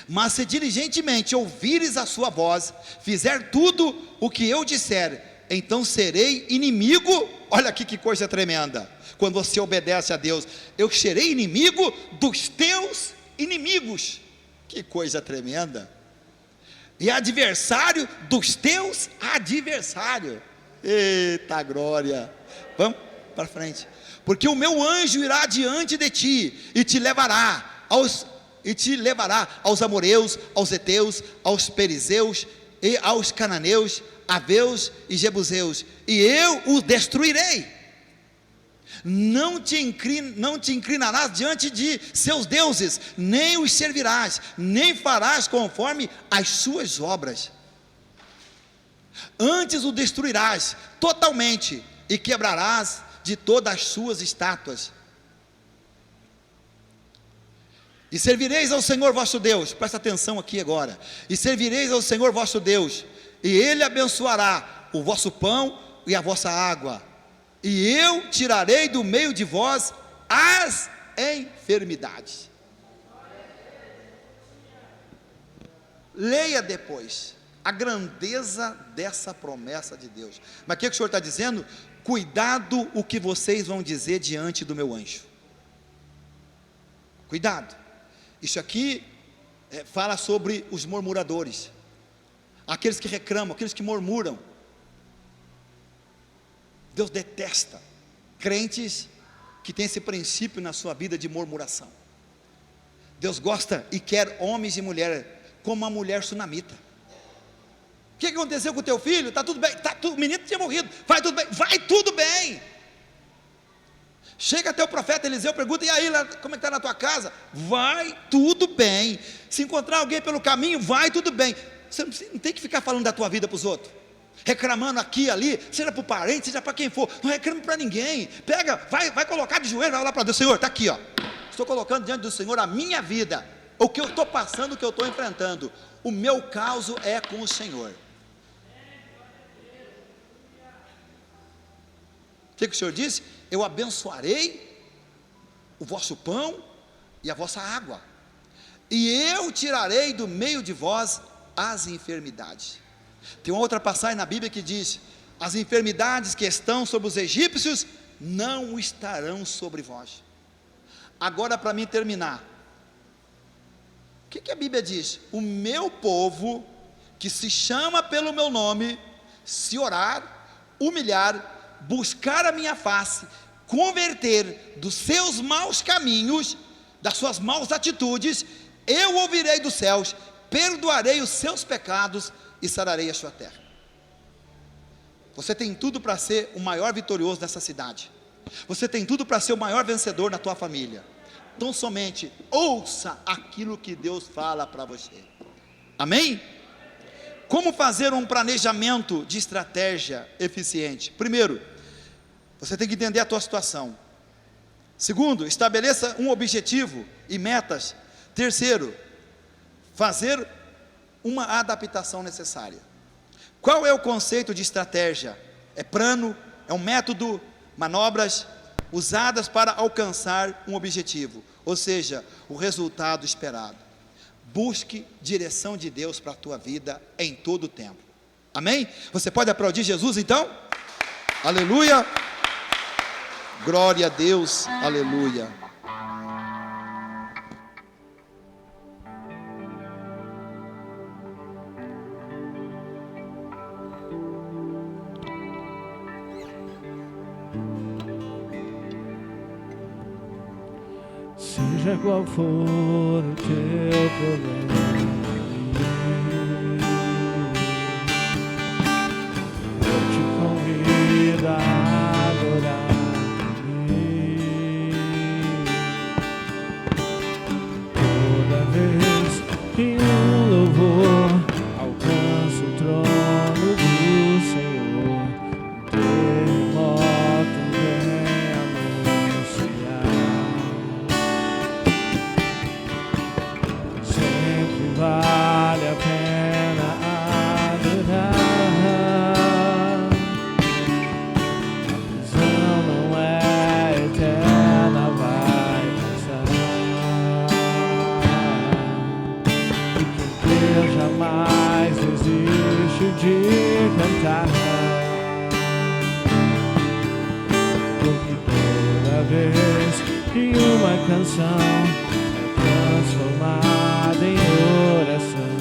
Mas se diligentemente ouvires a sua voz, fizer tudo o que eu disser, então serei inimigo. Olha aqui que coisa tremenda. Quando você obedece a Deus, eu serei inimigo dos teus inimigos. Que coisa tremenda. E adversário dos teus adversários. Eita glória. Vamos para frente. Porque o meu anjo irá diante de ti e te levará aos amoreus, aos heteus, aos perizeus e aos cananeus, aveus e jebuseus, e eu os destruirei. Não te inclinarás diante de seus deuses, nem os servirás, nem farás conforme as suas obras. Antes o destruirás totalmente e quebrarás de todas as suas estátuas. E servireis ao Senhor vosso Deus. Presta atenção aqui agora. E servireis ao Senhor vosso Deus, e Ele abençoará o vosso pão e a vossa água, e eu tirarei do meio de vós as enfermidades. Leia depois a grandeza dessa promessa de Deus. Mas o que o Senhor está dizendo? Cuidado o que vocês vão dizer diante do meu anjo. Cuidado. Isso aqui fala sobre os murmuradores. aqueles que reclamam, aqueles que murmuram. Deus detesta crentes que têm esse princípio na sua vida de murmuração. Deus gosta e quer homens e mulheres como a mulher sunamita. O que aconteceu com o teu filho? Está tudo bem? O menino tinha morrido. Vai tudo bem? Vai tudo bem. Chega até o profeta Eliseu, pergunta: e aí, como é que está na tua casa? Vai tudo bem. Se encontrar alguém pelo caminho, vai tudo bem. Você não tem que ficar falando da tua vida para os outros, reclamando aqui e ali, seja para o parente, seja para quem for. Não reclame para ninguém. Pega, vai colocar de joelho, vai falar para Deus: Senhor, está aqui, ó. Estou colocando diante do Senhor a minha vida, o que eu estou passando, o que eu estou enfrentando. O meu caso é com o Senhor. O que o Senhor disse? Eu abençoarei o vosso pão e a vossa água, e eu tirarei do meio de vós as enfermidades. Tem uma outra passagem na Bíblia que diz: as enfermidades que estão sobre os egípcios não estarão sobre vós. Agora, para mim terminar, o que a Bíblia diz? O meu povo, que se chama pelo meu nome, se orar, humilhar, buscar a minha face, converter dos seus maus caminhos, das suas maus atitudes, eu ouvirei dos céus, perdoarei os seus pecados e sararei a sua terra. Você tem tudo para ser o maior vitorioso dessa cidade. Você tem tudo para ser o maior vencedor na tua família. Então somente ouça aquilo que Deus fala para você. Amém? Como fazer um planejamento de estratégia eficiente? Primeiro, você tem que entender a tua situação. Segundo, estabeleça um objetivo e metas. Terceiro, fazer uma adaptação necessária. Qual é o conceito de estratégia? É plano, é um método, manobras usadas para alcançar um objetivo, ou seja, o resultado esperado. Busque direção de Deus para a tua vida em todo o tempo. Amém? Você pode aplaudir Jesus então? Aleluia! Glória a Deus, aleluia! Seja qual for o teu problema, eu te convido a adorar. Toda vez que um louvor alcança o trono do Senhor, um terremoto vem anunciar. Vale a pena adorar. A visão não é eterna, vai passar. E que Deus jamais desiste de cantar, porque toda vez que uma canção transformada em oração,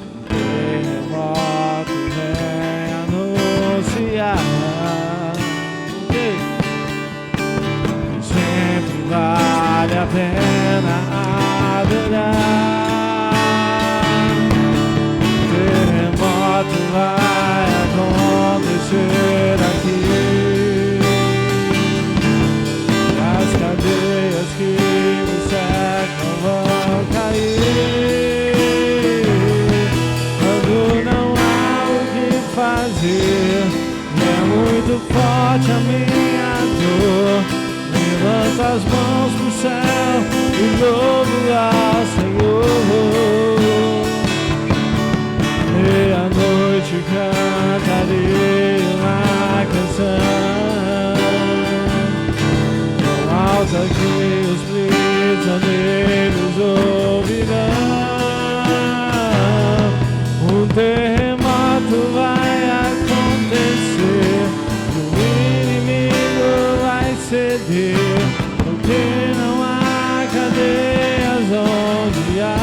um terremoto vem anunciar. Sempre vale a pena adorar. Um terremoto vai acontecer aqui. As cadeias que me cercam vão cair. Quando não há o que fazer e é muito forte a minha dor, levanto as mãos pro céu e louvo ao Senhor. Meia-noite cantarei uma canção tão alta que os prisioneiros ouvirão. Um terremoto vai acontecer, o inimigo vai ceder, porque não há cadeias onde há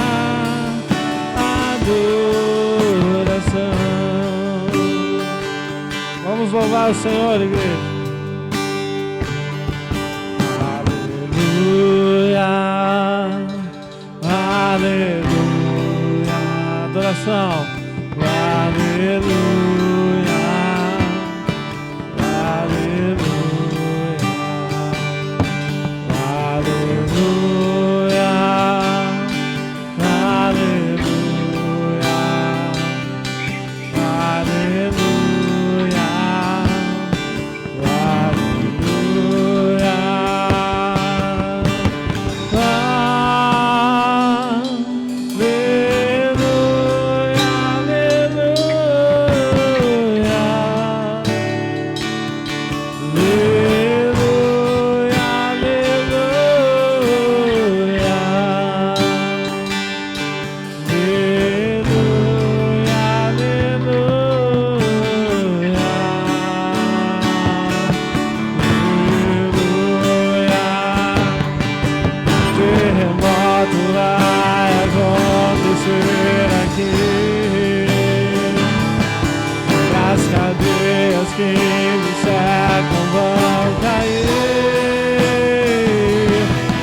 adoração. ao Senhor, igreja. Aleluia, aleluia, adoração, aleluia, aleluia, aleluia, aleluia, aleluia, que me cercam vão cair,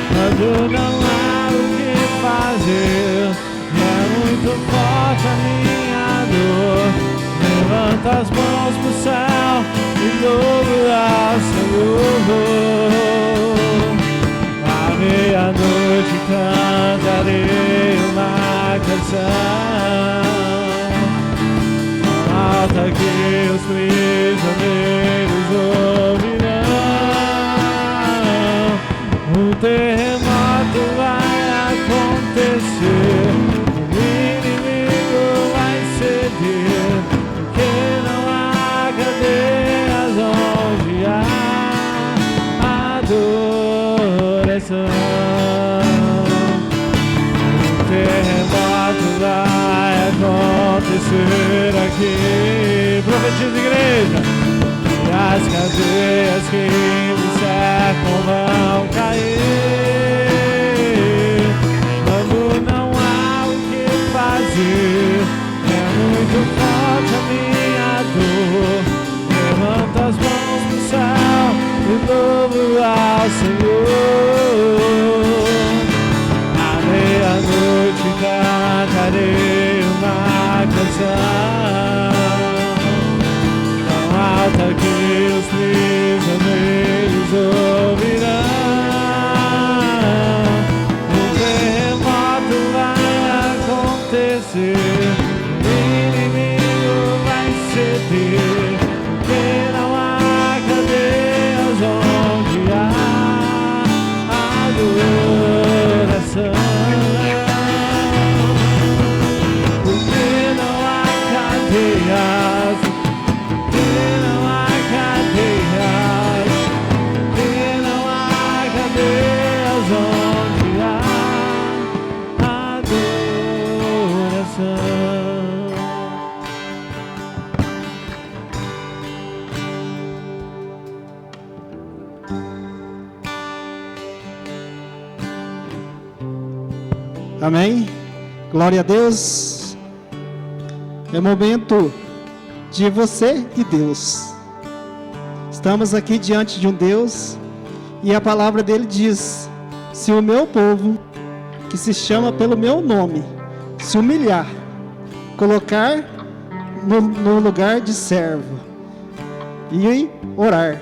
quando não há o que fazer, e é muito forte a minha dor. Levanta as mãos pro céu e louvo ao Senhor. À meia-noite cantarei uma canção alta que os prisioneiros ouvirão. Um terremoto vai acontecer, o inimigo vai ceder, porque não há cadeias onde há adoração. Um terremoto vai acontecer aqui. Profetiza, igreja. E as cadeias que me cercam vão cair, quando não há o que fazer, é muito forte a minha dor. Levanta as mãos pro céu e louvo ao Senhor. À meia-noite cantarei uma canção tão alta que os prisioneiros ouvirão. Um terremoto vai acontecer, o inimigo vai ceder, porque não há cadeias onde há adoração. Amém? Glória a Deus. É momento de você e Deus. Estamos aqui diante de um Deus e a palavra dele diz: se o meu povo, que se chama pelo meu nome, se humilhar, colocar no lugar de servo e orar,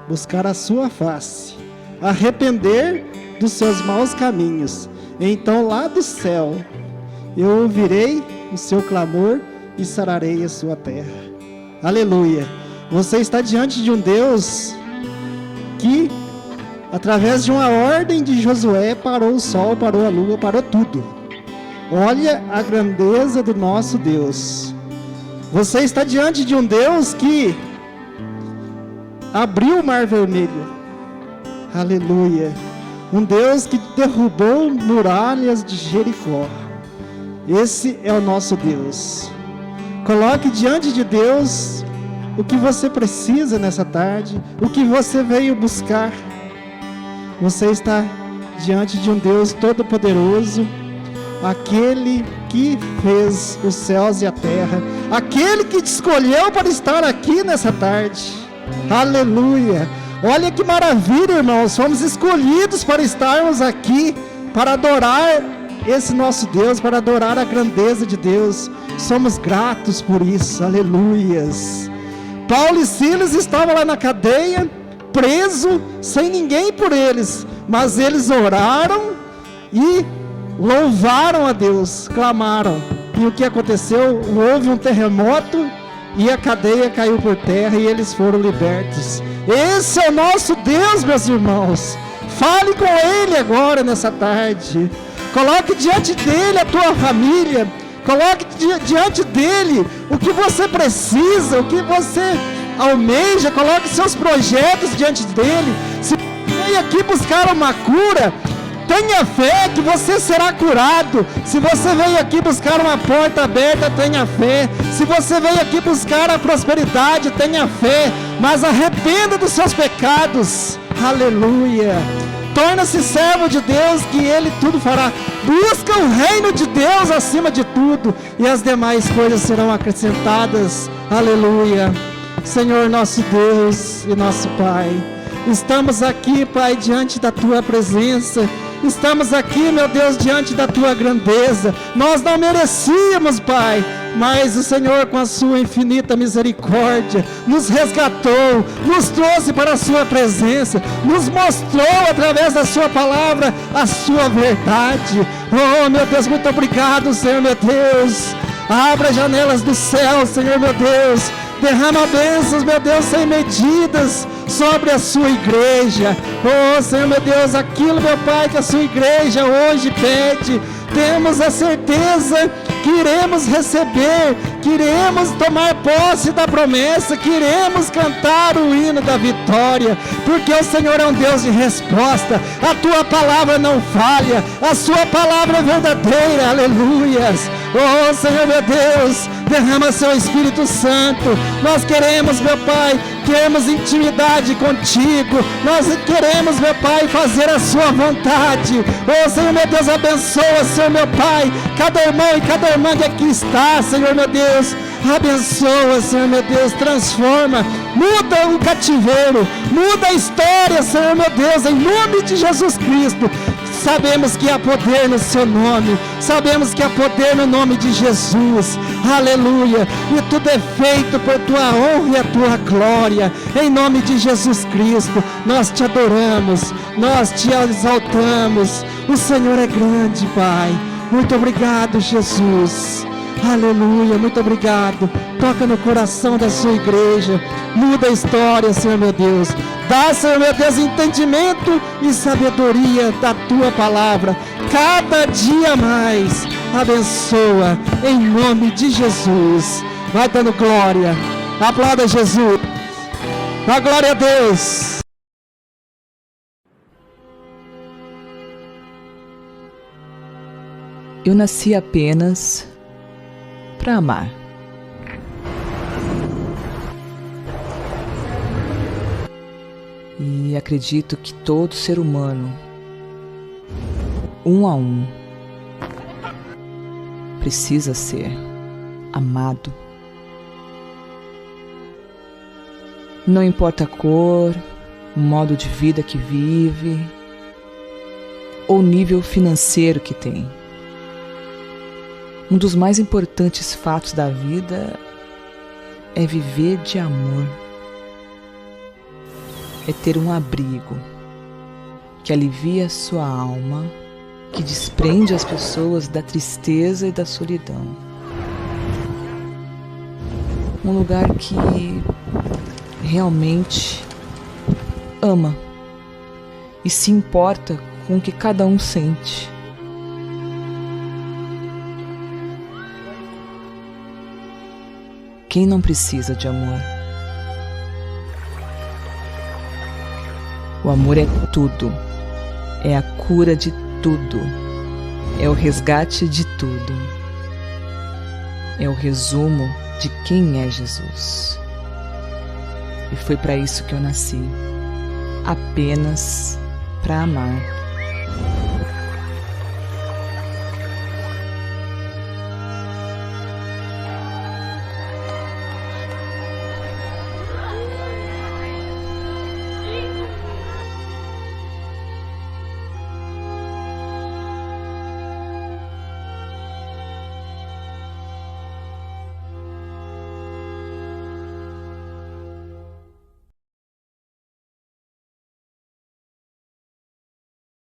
buscar a sua face, arrepender dos seus maus caminhos, então lá do céu eu ouvirei o seu clamor e sararei a sua terra. Aleluia. Você está diante de um Deus que, através de uma ordem de Josué, parou o sol, parou a lua, parou tudo. Olha a grandeza do nosso Deus. Você está diante de um Deus que abriu o mar vermelho. Aleluia. Um Deus que derrubou muralhas de Jericó. Esse é o nosso Deus. Coloque diante de Deus o que você precisa nessa tarde, o que você veio buscar. Você está diante de um Deus todo-poderoso, aquele que fez os céus e a terra, aquele que te escolheu para estar aqui nessa tarde. Aleluia! Olha que maravilha, irmãos, fomos escolhidos para estarmos aqui, para adorar esse nosso Deus, para adorar a grandeza de Deus. Somos gratos por isso, aleluias. Paulo e Silas estavam lá na cadeia, preso, sem ninguém por eles, mas eles oraram e louvaram a Deus, clamaram. E o que aconteceu? Houve um terremoto e a cadeia caiu por terra e eles foram libertos. Esse é o nosso Deus, meus irmãos. Fale com Ele agora nessa tarde. Coloque diante dEle a tua família. Coloque diante dEle o que você precisa, o que você almeja. Coloque seus projetos diante dEle. Se você veio aqui buscar uma cura, tenha fé que você será curado. Se você veio aqui buscar uma porta aberta, tenha fé. Se você veio aqui buscar a prosperidade, tenha fé. Mas arrependa dos seus pecados. Aleluia. Torna-se servo de Deus, que Ele tudo fará. Busca o reino de Deus acima de tudo, e as demais coisas serão acrescentadas. Aleluia. Senhor nosso Deus e nosso Pai, estamos aqui, Pai, diante da Tua presença. Estamos aqui, meu Deus, diante da Tua grandeza. Nós não merecíamos, Pai, mas o Senhor, com a Sua infinita misericórdia, nos resgatou, nos trouxe para a Sua presença, nos mostrou através da Sua palavra a Sua verdade. Oh, meu Deus, muito obrigado, Senhor, meu Deus. Abra as janelas do céu, Senhor, meu Deus. Derrama bênçãos, meu Deus, sem medidas sobre a sua igreja. Oh, Senhor, meu Deus, aquilo, meu Pai, que a sua igreja hoje pede, temos a certeza que iremos receber, que iremos tomar posse da promessa, que iremos cantar o hino da vitória, porque o Senhor é um Deus de resposta. A tua palavra não falha, a sua palavra é verdadeira. Aleluias. Oh, Senhor, meu Deus, derrama seu Espírito Santo. Nós queremos, meu Pai, queremos intimidade contigo. Nós queremos, meu Pai, fazer a sua vontade. Oh, Senhor, meu Deus, abençoa, Senhor, meu Pai, cada irmão e cada irmã que aqui está, Senhor, meu Deus. Abençoa, Senhor, meu Deus, transforma, muda o cativeiro, muda a história, Senhor, meu Deus, em nome de Jesus Cristo. Sabemos que há poder no seu nome, sabemos que há poder no nome de Jesus. Aleluia. E tudo é feito por tua honra e a tua glória. Em nome de Jesus Cristo, nós te adoramos, nós te exaltamos. O Senhor é grande, Pai. Muito obrigado, Jesus. Aleluia, muito obrigado. Toca no coração da sua igreja, muda a história, Senhor, meu Deus. Dá, Senhor, meu Deus, entendimento e sabedoria da tua palavra cada dia mais. Abençoa em nome de Jesus. Vai dando glória. Aplauda Jesus. Dá glória a Deus. Eu nasci apenas para amar. E acredito que todo ser humano, um a um, precisa ser amado. Não importa a cor, o modo de vida que vive, ou o nível financeiro que tem. Um dos mais importantes fatos da vida é viver de amor. É ter um abrigo que alivia a sua alma, que desprende as pessoas da tristeza e da solidão. Um lugar que realmente ama e se importa com o que cada um sente. Quem não precisa de amor? O amor é tudo, é a cura de tudo, é o resgate de tudo, é o resumo de quem é Jesus. E foi para isso que eu nasci, apenas para amar.